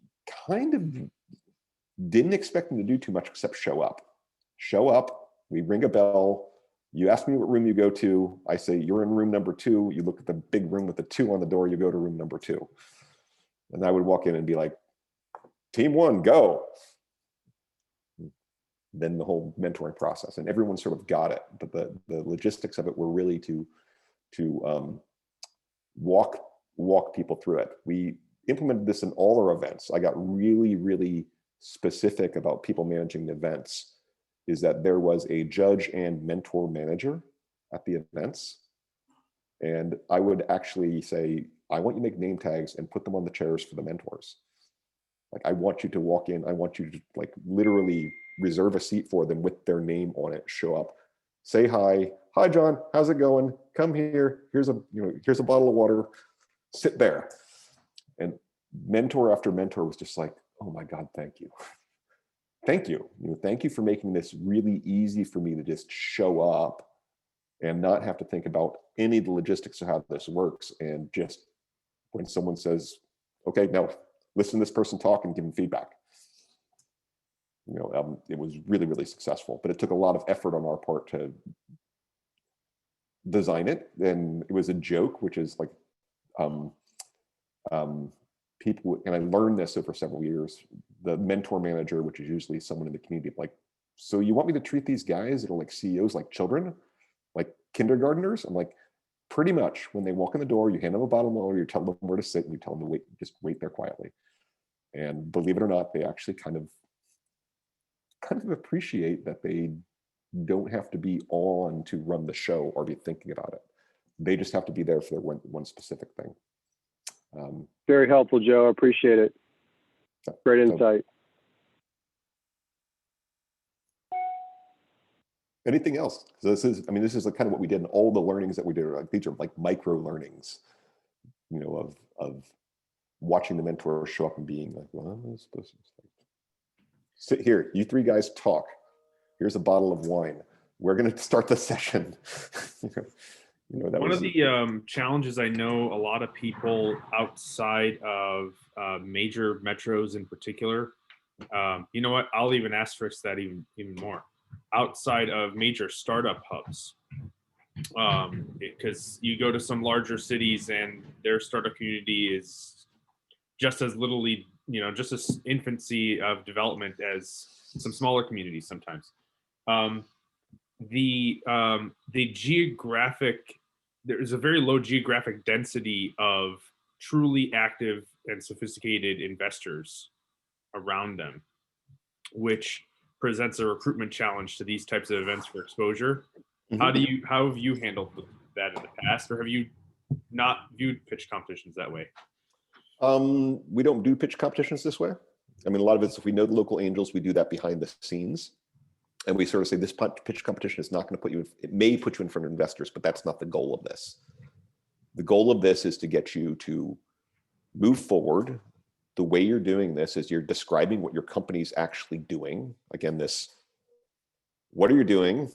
kind of didn't expect them to do too much except show up. Show up, we ring a bell, you ask me what room you go to, I say, you're in room number 2, you look at the big room with the 2 on the door, you go to room number 2. And I would walk in and be like, team 1, go. Then the whole mentoring process, and everyone sort of got it. But the logistics of it were really to walk people through it. We implemented this in all our events. I got really, really specific about people managing the events, is that there was a judge and mentor manager at the events. And I would actually say, I want you to make name tags and put them on the chairs for the mentors. Like, I want you to walk in, I want you to like literally reserve a seat for them with their name on it, show up, say hi, John, how's it going? Come here, here's a bottle of water, sit there. And mentor after mentor was just like, oh my God, thank you. Thank you. Thank you for making this really easy for me to just show up and not have to think about any of the logistics of how this works. And just when someone says, okay, now listen to this person talk and give them feedback. It was really, really successful, but it took a lot of effort on our part to design it. And it was a joke, which is like, people, and I learned this over several years, the mentor manager, which is usually someone in the community, like, so you want me to treat these guys that are like CEOs like children, like kindergartners? I'm like, pretty much. When they walk in the door, you hand them a bottle of water, you tell them where to sit, and you tell them to wait, just wait there quietly. And believe it or not, they actually kind of appreciate that they don't have to be on to run the show or be thinking about it. They just have to be there for their one specific thing. Very helpful, Joe. I appreciate it. Great insight. Anything else? So this is, I mean, this is kind of what we did, and all the learnings that we did. Like, these are like micro learnings, you know, of watching the mentor show up and being like, well, I'm supposed to sit here. You three guys talk. Here's a bottle of wine. We're going to start the session. You know, that One was of the challenges I know a lot of people outside of major metros in particular, you know what, I'll even asterisk that even more, outside of major startup hubs, because you go to some larger cities and their startup community is just as literally, you know, just as infancy of development as some smaller communities sometimes. The geographic, there's a very low geographic density of truly active and sophisticated investors around them, which presents a recruitment challenge to these types of events for exposure. Mhm. How have you handled that in the past, or have you not viewed pitch competitions that way? We don't do pitch competitions this way. I mean, a lot of it's, if we know the local angels, we do that behind the scenes. And we sort of say this pitch competition is not going to put you in, it may put you in front of investors, but that's not the goal of this. The goal of this is to get you to move forward. The way you're doing this is you're describing what your company's actually doing. Again, this, what are you doing?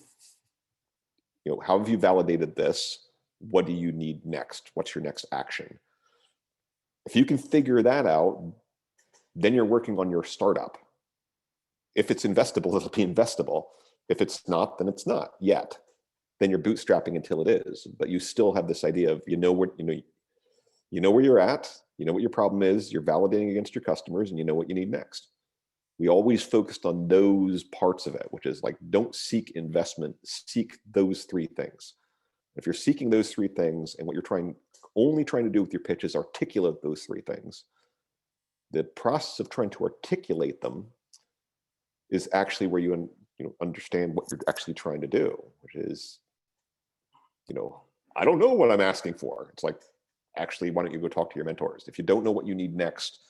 You know, how have you validated this? What do you need next? What's your next action? If you can figure that out, then you're working on your startup. If it's investable, it'll be investable. If it's not, then it's not yet. Then you're bootstrapping until it is. But you still have this idea of, you know where you're at, you know what your problem is, you're validating against your customers, and you know what you need next. We always focused on those parts of it, which is like, don't seek investment, seek those three things. If you're seeking those three things, and what you're only trying to do with your pitch is articulate those three things, the process of trying to articulate them is actually where you understand what you're actually trying to do, which is, I don't know what I'm asking for. It's like, actually, why don't you go talk to your mentors? If you don't know what you need next,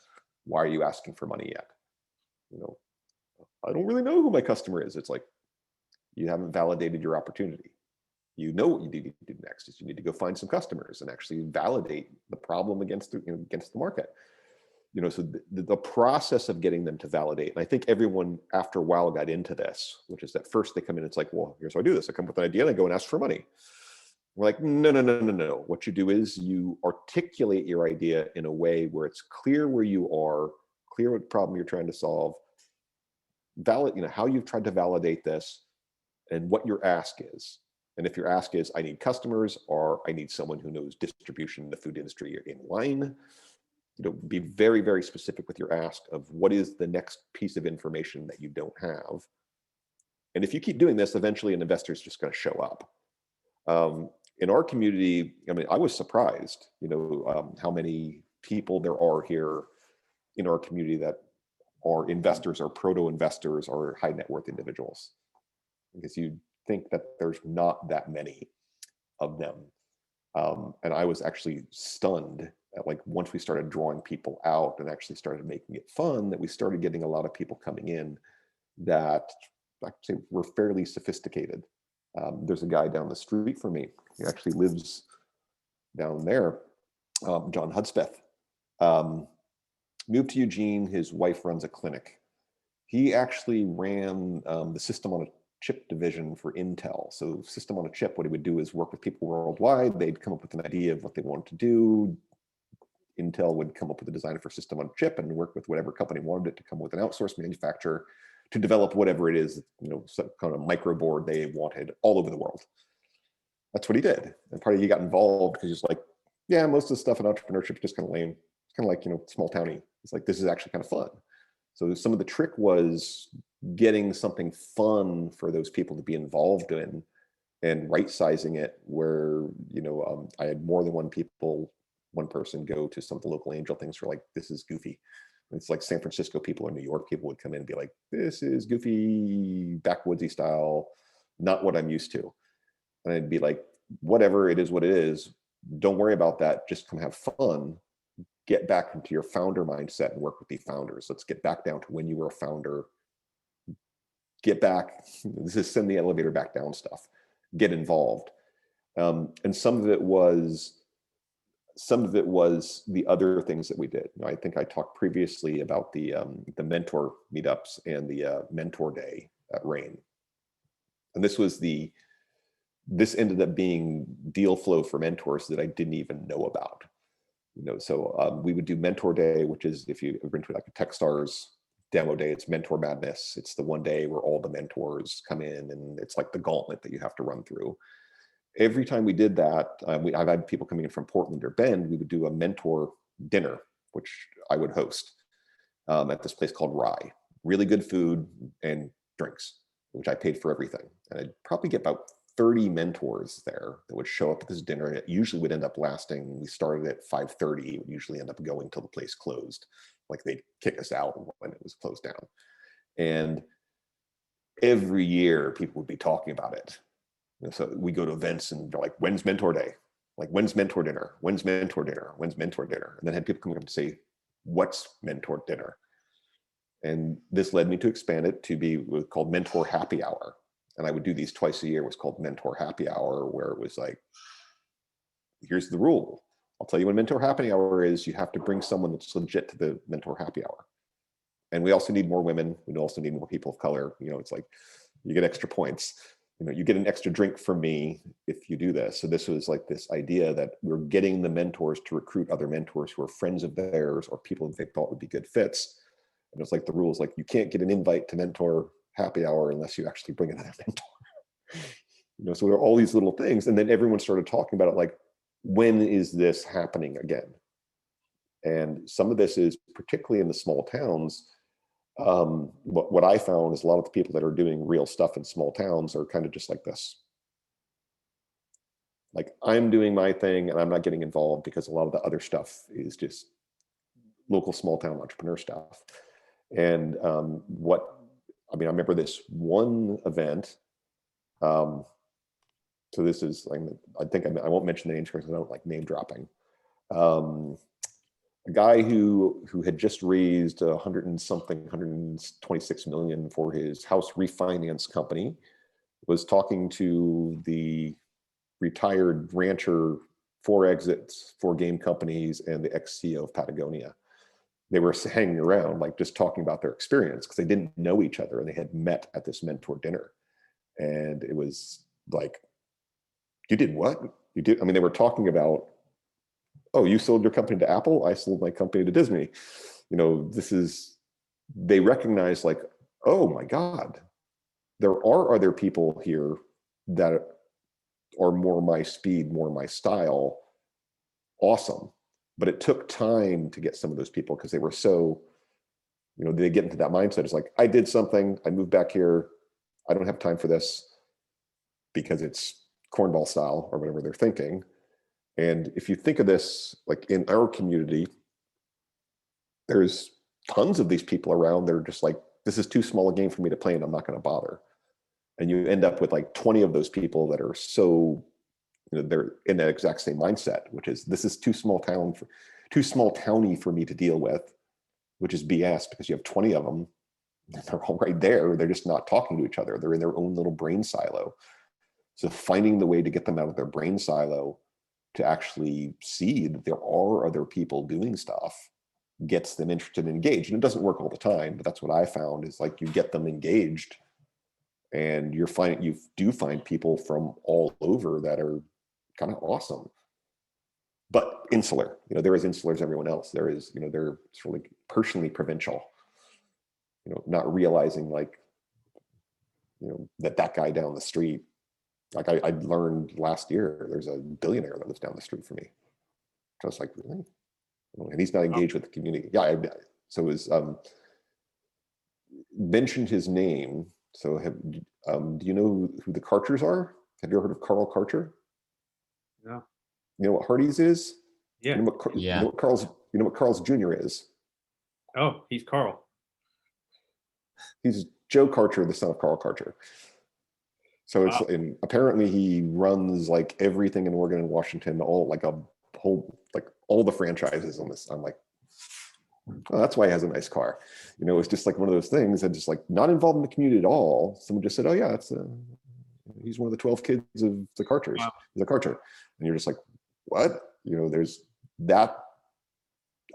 why are you asking for money yet? I don't really know who my customer is. It's like, you haven't validated your opportunity. You know what you need to do next is you need to go find some customers and actually validate the problem against the market. So the process of getting them to validate, and I think everyone after a while got into this, which is that first they come in, it's like, well, here's how I do this. I come with an idea and I go and ask for money. We're like, no. What you do is you articulate your idea in a way where it's clear where you are, clear what problem you're trying to solve, how you've tried to validate this, and what your ask is. And if your ask is, I need customers, or I need someone who knows distribution in the food industry in line, be very, very specific with your ask of what is the next piece of information that you don't have. And if you keep doing this, eventually an investor is just going to show up. In our community, I mean, I was surprised, how many people there are here in our community that are investors or proto-investors or high net worth individuals. Because you think that there's not that many of them. And I was actually stunned at, like, once we started drawing people out and actually started making it fun, that we started getting a lot of people coming in that actually were fairly sophisticated. There's a guy down the street from me. He actually lives down there, John Hudspeth. Moved to Eugene. His wife runs a clinic. He actually ran the system on a chip division for Intel. So system on a chip, what he would do is work with people worldwide. They'd come up with an idea of what they wanted to do. Intel would come up with a design for system on a chip and work with whatever company wanted it to come with an outsourced manufacturer to develop whatever it is, some kind of microboard they wanted all over the world. That's what he did. And part of he got involved because he's like, yeah, most of the stuff in entrepreneurship is just kind of lame. It's kind of like, small towny. It's like, this is actually kind of fun. So some of the trick was getting something fun for those people to be involved in and right-sizing it where, I had more than one person go to some of the local angel things for like, this is goofy. It's like San Francisco people or New York people would come in and be like, this is goofy, backwoodsy style, not what I'm used to. And I'd be like, whatever, it is what it is. Don't worry about that. Just come have fun. Get back into your founder mindset and work with the founders. Let's get back down to when you were a founder. get back, this is send the elevator back down stuff, get involved. And some of it was the other things that we did. I think I talked previously about the mentor meetups and the mentor day at RAIN. And this ended up being deal flow for mentors that I didn't even know about. So we would do mentor day, which is, if you ever been to like a Techstars demo day, it's mentor madness. It's the one day where all the mentors come in, and it's like the gauntlet that you have to run through. Every time we did that, I've had people coming in from Portland or Bend. We would do a mentor dinner, which I would host at this place called RAI. Really good food and drinks, which I paid for everything. And I'd probably get about 30 mentors there that would show up at this dinner. And it usually would end up lasting, we started at 5:30, it would usually end up going till the place closed. Like they'd kick us out when it was closed down. And every year people would be talking about it. So we go to events and they're like, when's mentor day? Like, when's mentor dinner? When's mentor dinner? When's mentor dinner? And then had people coming up to say, what's mentor dinner? And this led me to expand it to be called Mentor Happy Hour. And I would do these twice a year. It was called Mentor Happy Hour, where it was like, here's the rule. I'll tell you when Mentor Happy Hour is. You have to bring someone that's legit to the Mentor Happy Hour. And we also need more women. We also need more people of color. It's like, you get extra points. You get an extra drink from me if you do this. So this was like this idea that we're getting the mentors to recruit other mentors who are friends of theirs or people that they thought would be good fits. And it's like the rules, like you can't get an invite to Mentor Happy Hour unless you actually bring another mentor. So there are all these little things. And then everyone started talking about it, like, when is this happening again? And some of this is particularly in the small towns. What I found is a lot of the people that are doing real stuff in small towns are kind of just like this. Like, I'm doing my thing and I'm not getting involved because a lot of the other stuff is just local small town entrepreneur stuff. And I remember this one event. So this is, I think I won't mention the names because I don't like name dropping. A guy who had just raised 126 million for his house refinance company was talking to the retired rancher, 4 exits, 4 game companies, and the ex-CEO of Patagonia. They were hanging around, like just talking about their experience because they didn't know each other and they had met at this mentor dinner. And it was like, you did what? You did? They were talking about, oh, you sold your company to Apple? I sold my company to Disney. They recognize like, oh my God, there are other people here that are more my speed, more my style. Awesome. But it took time to get some of those people because they were so, they get into that mindset. It's like, I did something, I moved back here, I don't have time for this because it's cornball style or whatever they're thinking. And if you think of this, like in our community, there's tons of these people around. They're just like, this is too small a game for me to play and I'm not going to bother. And you end up with like 20 of those people that are so, they're in that exact same mindset, which is, this is too small towny for me to deal with, which is BS because you have 20 of them. They're all right there. They're just not talking to each other. They're in their own little brain silo. So finding the way to get them out of their brain silo to actually see that there are other people doing stuff gets them interested and engaged. And it doesn't work all the time, but that's what I found is like you get them engaged and you do find people from all over that are kind of awesome, but insular. There is insular as everyone else. There is, they're sort of like personally provincial, not realizing like, that guy down the street, like I learned last year, there's a billionaire that lives down the street from me. So I was like, really? And he's not engaged with the community. Yeah. So it was, mentioned his name. So do you know who the Karchers are? Have you ever heard of Carl Karcher? No. You know what Hardee's is? Yeah. You know what Carl's Jr. is? Oh, he's Carl. He's Joe Karcher, the son of Carl Karcher. So it's, Wow. and apparently he runs like everything in Oregon and Washington, all like a whole, like all the franchises on this. I'm like, oh, that's why he has a nice car. You know, it's just like one of those things that just like not involved in the community at all. Someone just said, oh yeah, he's one of the 12 kids of the Carters. Wow. He's a Carter. And you're just like, what? You know, there's that.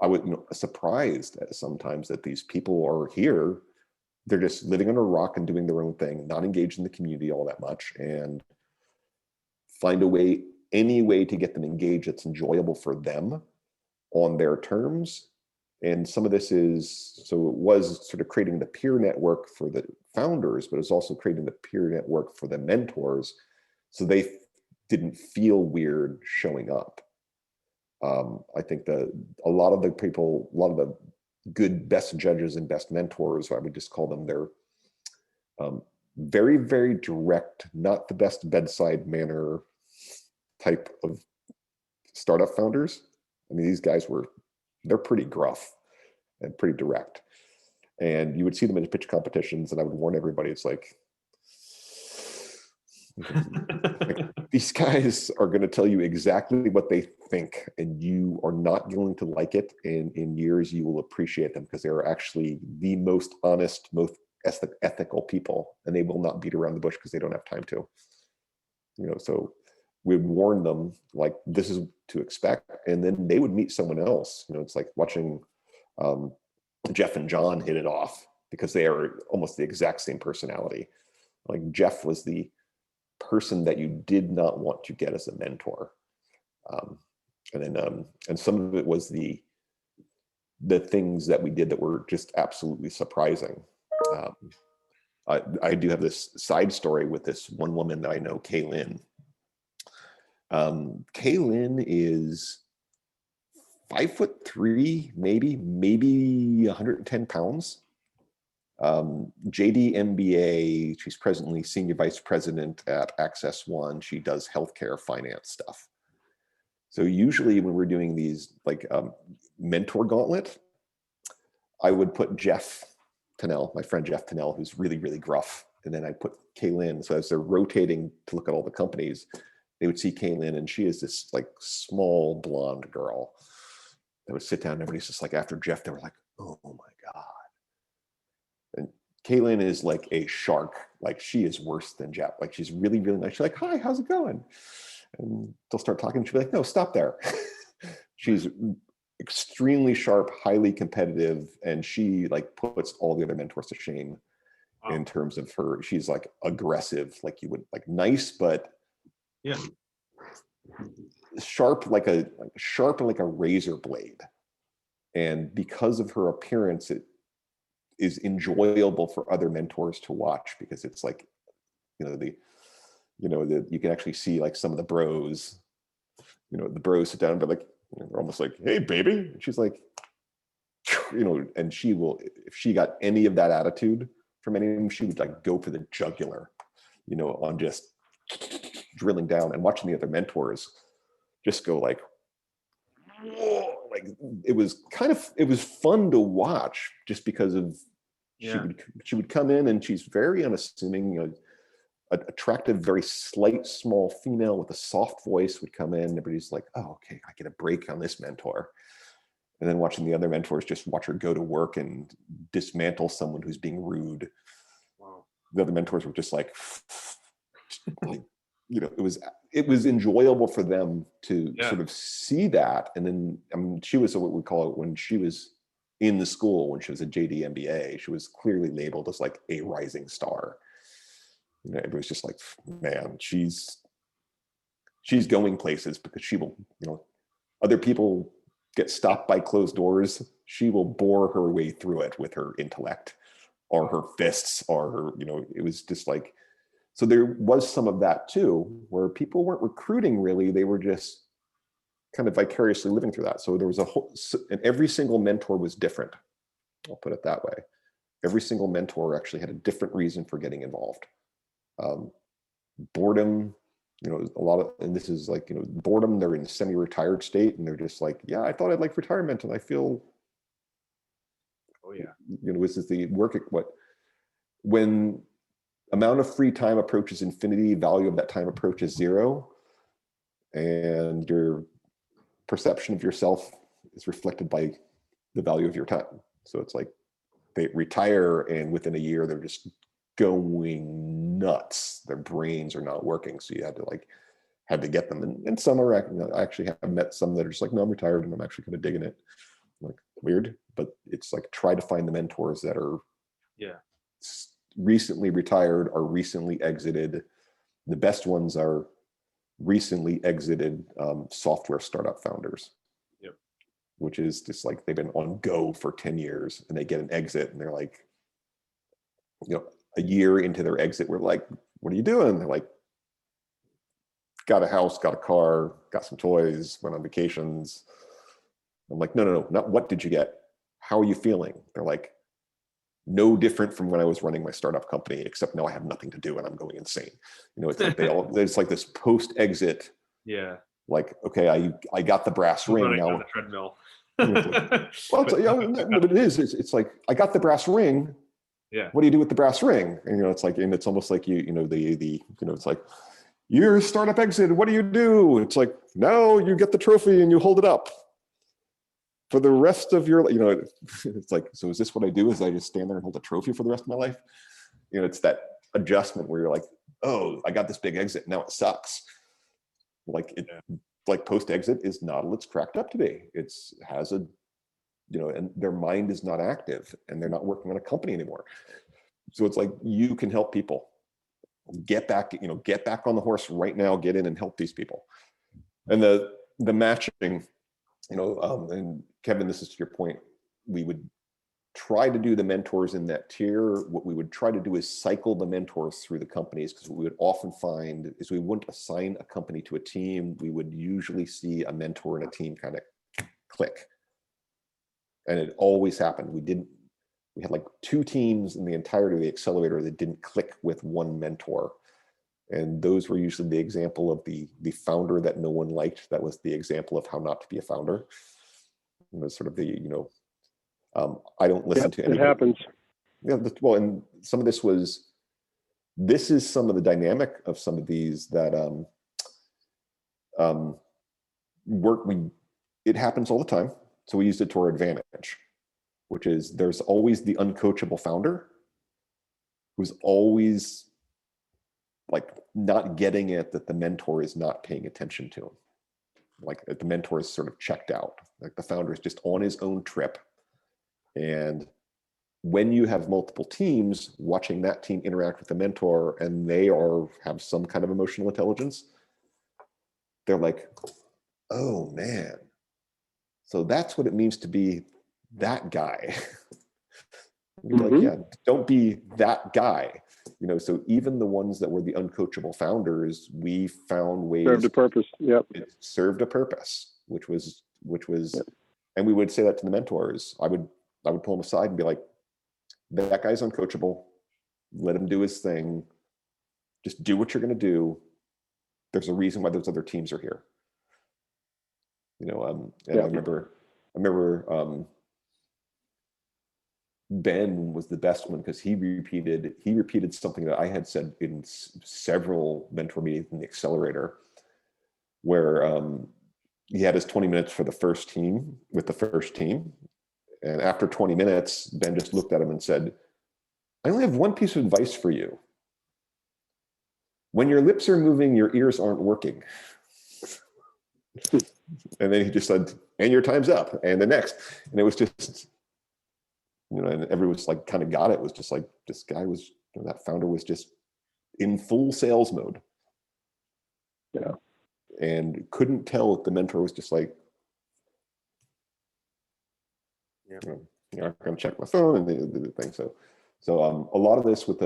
I would surprised sometimes that these people are here. They're just living on a rock and doing their own thing, not engaged in the community all that much, and find any way to get them engaged that's enjoyable for them on their terms. And some of this so it was sort of creating the peer network for the founders, but it's also creating the peer network for the mentors, so they didn't feel weird showing up. I think that a lot of the good best judges and best mentors, I would just call them, they're very, very direct, not the best bedside manner type of startup founders. I mean, these guys they're pretty gruff and pretty direct. And you would see them in pitch competitions, and I would warn everybody, it's like these guys are going to tell you exactly what they think, and you are not going to like it. And in years, you will appreciate them, because they are actually the most honest, most ethical people, and they will not beat around the bush because they don't have time to. You know, so we'd warn them like this is to expect, and then they would meet someone else. You know, it's like watching Jeff and John hit it off, because they are almost the exact same personality. Like Jeff was the person that you did not want to get as a mentor, and some of it was the things that we did that were just absolutely surprising. I do have this side story with this one woman that I know, Kaylin. Kaylin is 5'3", maybe 110 pounds. JD MBA. She's presently senior vice president at Access One. She does healthcare finance stuff. So usually when we're doing these like mentor gauntlet, I would put Jeff Tennell, my friend Jeff Tennell, who's really, really gruff. And then I put Kaylin. So as they're rotating to look at all the companies, they would see Kaylin, and she is this like small blonde girl that would sit down, and everybody's just like, after Jeff, they were like, oh my God. And Kaylin is like a shark. Like, she is worse than Jeff. Like, she's really, really nice. She's like, hi, how's it going? And they'll start talking. She'll be like, no, stop there. She's extremely sharp, highly competitive, and she like puts all the other mentors to shame. Wow. In terms of her. She's like aggressive, like you would like, nice, but yeah, sharp like a razor blade. And because of her appearance, it is enjoyable for other mentors to watch, because it's like, you can actually see like some of the bros, the bros sit down and be like, they're almost like, hey baby, and she's like, and she will, if she got any of that attitude from any of them, she would like go for the jugular, on just drilling down. And watching the other mentors just go like, whoa, like it was fun to watch, just because of she would come in, and she's very unassuming, attractive, very slight, small female with a soft voice would come in. Everybody's like, oh, okay, I get a break on this mentor. And then watching the other mentors just watch her go to work and dismantle someone who's being rude. Wow. The other mentors were just like, it was enjoyable for them to sort of see that. And then she was what we call it, when she was in the school, when she was a JD MBA, she was clearly labeled as like a rising star. It was just like, man, she's going places, because she will, other people get stopped by closed doors. She will bore her way through it with her intellect or her fists or her, it was just like, so there was some of that too, where people weren't recruiting really, they were just kind of vicariously living through that. So there was and every single mentor was different. I'll put it that way. Every single mentor actually had a different reason for getting involved. Boredom, a lot of, and this is like, boredom, they're in a semi-retired state, and they're just like, yeah, I thought I'd like retirement, and I feel, this is the work, when amount of free time approaches infinity, value of that time approaches zero, and your perception of yourself is reflected by the value of your time. So it's like they retire and within a year they're just going nuts. Their brains are not working. So you had to get them. And some are, I actually have met some that are just like, no, I'm retired and I'm actually kind of digging it. Like, weird, but it's like, try to find the mentors that are recently retired or recently exited. The best ones are recently exited software startup founders, which is just like they've been on go for 10 years and they get an exit and they're like, a year into their exit, we're like, what are you doing? They're like, got a house, got a car, got some toys, went on vacations. I'm like, no, not what did you get? How are you feeling? They're like, no different from when I was running my startup company, except now I have nothing to do and I'm going insane. It's like it's like this post-exit. Yeah. Like, okay, I got the brass ring now. On the treadmill. Well, but it is. It's like, I got the brass ring. Yeah. What do you do with the brass ring? And it's like, and it's almost like it's like, your startup exit, what do you do? It's like, now you get the trophy and you hold it up for the rest of your, it's like, so is this what I do? Is I just stand there and hold a trophy for the rest of my life? It's that adjustment where you're like, oh, I got this big exit, now it sucks. Like like post-exit is not what it's cracked up to be. Has a, and their mind is not active and they're not working on a company anymore. So it's like, you can help people get back on the horse right now, get in and help these people. And the matching, and Kevin, this is to your point, we would try to do the mentors in that tier. What we would try to do is cycle the mentors through the companies, because what we would often find is we wouldn't assign a company to a team. We would usually see a mentor and a team kind of click. And it always happened. We had like 2 teams in the entirety of the accelerator that didn't click with one mentor. And those were usually the example of the founder that no one liked. That was the example of how not to be a founder. It was sort of the, I don't listen to anybody. It happens. Yeah, well, and some of this is some of the dynamic of some of these that it happens all the time. So we used it to our advantage, which is there's always the uncoachable founder who's always like not getting it, that the mentor is not paying attention to him. Like the mentor is sort of checked out. Like the founder is just on his own trip. And when you have multiple teams watching that team interact with the mentor and they have some kind of emotional intelligence, they're like, oh man, so that's what it means to be that guy. You're like, yeah, don't be that guy. So even the ones that were the uncoachable founders, we found ways. Served a purpose. Yep. It served a purpose, which was, and we would say that to the mentors. I would pull them aside and be like, that guy's uncoachable. Let him do his thing. Just do what you're going to do. There's a reason why those other teams are here. And I remember Ben was the best one, because he repeated something that I had said in several mentor meetings in the accelerator, where he had his 20 minutes for the first team with the first team. And after 20 minutes, Ben just looked at him and said, I only have one piece of advice for you. When your lips are moving, your ears aren't working. And then he just said, and your time's up, and the next. And it was just, and everyone's like kind of got it. It was just like, this guy was, that founder was just in full sales mode. Yeah. And couldn't tell that the mentor was just like, I'm going to check my phone and the thing. So a lot of this with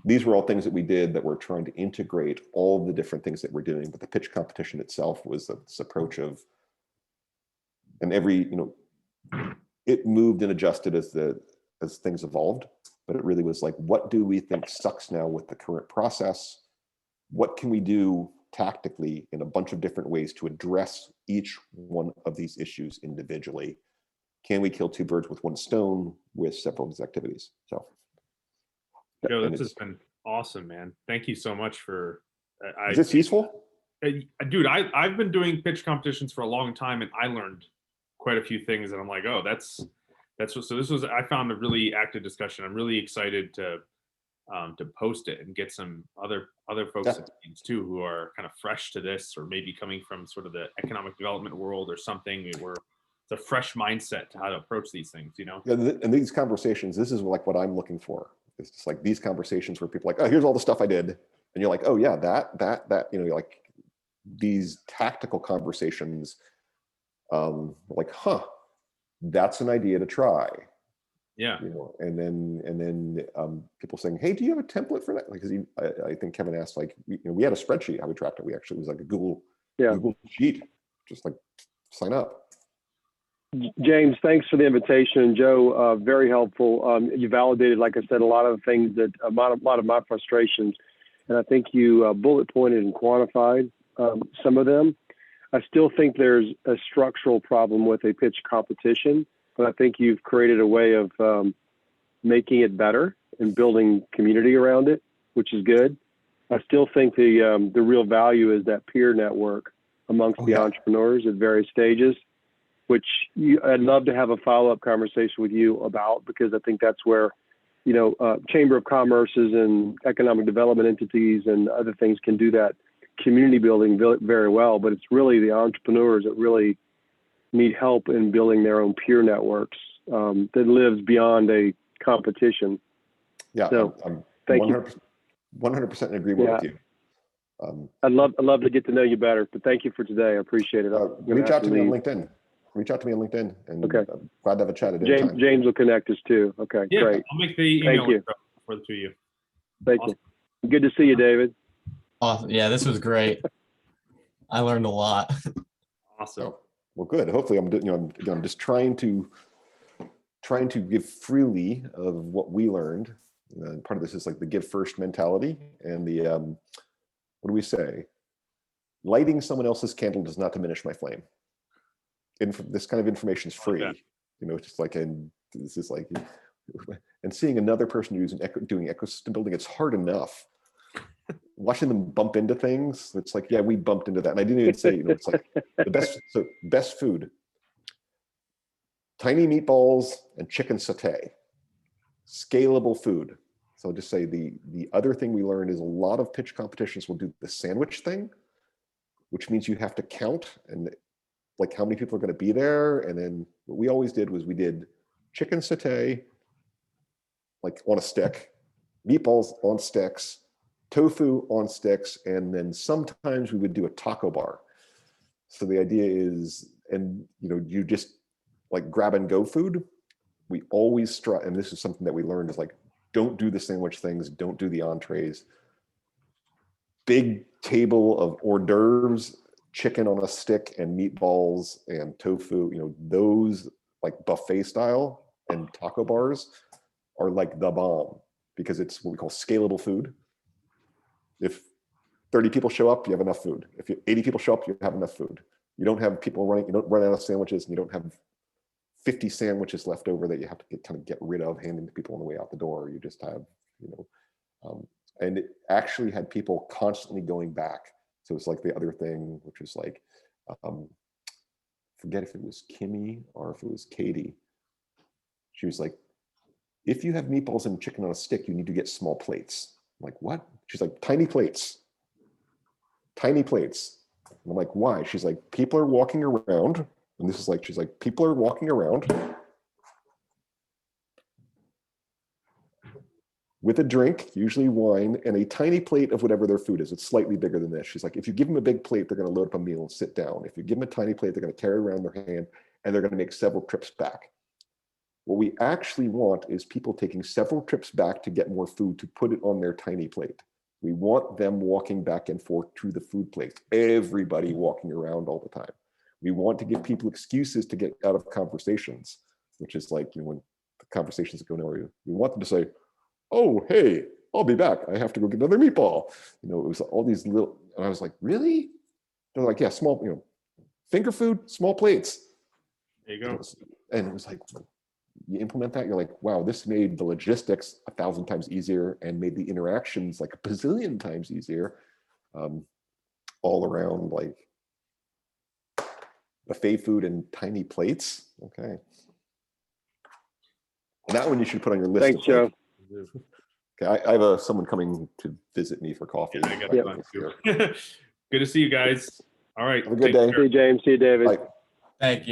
these were all things that we did that we're trying to integrate all the different things that we're doing. But the pitch competition itself was this approach of, and it moved and adjusted as things evolved. But it really was like, what do we think sucks now with the current process? What can we do tactically in a bunch of different ways to address each one of these issues individually? Can we kill 2 birds with 1 stone with several of these activities? So, Joe, this has been awesome, man. Thank you so much for. Is this useful? Dude, I've been doing pitch competitions for a long time, and I learned quite a few things that I'm like, oh, that's what. So this was, I found a really active discussion. I'm really excited to post it and get some other folks Yeah. too who are kind of fresh to this, or maybe coming from sort of the economic development world or something, where it's a fresh mindset to how to approach these things, you know? Yeah, and these conversations, this is like what I'm looking for. It's just like these conversations where people are like, oh, here's all the stuff I did. And you're like, oh yeah, that, you know, you're like these tactical conversations, like, huh, that's an idea to try. Yeah. You know, and then people saying, hey, do you have a template for that? Like, because I think Kevin asked, like, you know, we had a spreadsheet how we tracked it. We actually, it was like a Google sheet, just like sign up. James, thanks for the invitation. Joe, very helpful. You validated, like I said, a lot of the things that, a lot of my frustrations, and I think you bullet pointed and quantified some of them. I still think there's a structural problem with a pitch competition, but I think you've created a way of making it better and building community around it, which is good. I still think the real value is that peer network amongst the entrepreneurs at various stages, which I'd love to have a follow-up conversation with you about, because I think that's where, you know, Chamber of Commerce's and economic development entities and other things can do that community building very well, but it's really the entrepreneurs that really need help in building their own peer networks that lives beyond a competition. Yeah, so, I'm thank 100% in agreement with you. I'd love to get to know you better, but thank you for today. I appreciate it. Reach out to me on LinkedIn. Reach out to me on LinkedIn, and okay. I'm glad to have a chat at any time. James will connect us too. Okay, yeah, great. I'll make the email for the two of you. Thank you. Good to see you, David. Awesome. Yeah, this was great. I learned a lot. Awesome. Oh, well, good. Hopefully, I'm just trying to give freely of what we learned. And part of this is like the give first mentality, and the what do we say? Lighting someone else's candle does not diminish my flame. This kind of information is free. Okay. You know, it's just like, and this is like, and seeing another person doing ecosystem building, it's hard enough. Watching them bump into things, it's like, yeah, we bumped into that. And I didn't even say, you know, it's like the best food, tiny meatballs and chicken satay, scalable food. So I'll just say the other thing we learned is a lot of pitch competitions will do the sandwich thing, which means you have to count and like how many people are going to be there. And then what we always did was we did chicken satay, like on a stick, meatballs on sticks, tofu on sticks, and then sometimes we would do a taco bar. So the idea is, and you know, you just like grab and go food. We always strive, and this is something that we learned, is like, don't do the sandwich things, don't do the entrees. Big table of hors d'oeuvres, chicken on a stick and meatballs and tofu, you know, those like buffet style and taco bars are like the bomb, because it's what we call scalable food. If 30 people show up, you have enough food. If 80 people show up, you have enough food. You don't have people running, you don't run out of sandwiches, and you don't have 50 sandwiches left over that you have to kind of get rid of, handing to people on the way out the door. You just have, you know, and it actually had people constantly going back. So it's like the other thing, which was like, forget if it was Kimmy or if it was Katie. She was like, if you have meatballs and chicken on a stick, you need to get small plates. I'm like, what? She's like, tiny plates. Tiny plates. And I'm like, why? She's like, people are walking around. And this is like, she's like, people are walking around with a drink, usually wine, and a tiny plate of whatever their food is. It's slightly bigger than this. She's like, if you give them a big plate, they're going to load up a meal and sit down. If you give them a tiny plate, they're going to carry around their hand, and they're going to make several trips back. What we actually want is people taking several trips back to get more food to put it on their tiny plate. We want them walking back and forth to the food plate. Everybody walking around all the time. We want to give people excuses to get out of conversations, which is like, you know, when the conversations go nowhere, we want them to say, oh, hey, I'll be back. I have to go get another meatball. You know, it was all these little, and I was like, really? They're like, yeah, small, you know, finger food, small plates. There you go. And it was like, you implement that, you're like, wow, this made the logistics 1,000 times easier and made the interactions like a bazillion times easier, all around. Like, Buffet food in tiny plates. Okay. And that one you should put on your list. Thanks, Joe. Okay, I have someone coming to visit me for coffee. Yeah, I got Yep. fun too. Good to see you guys. All right. Have a good take day. care. See you, James. See you, David. Bye. Thank you.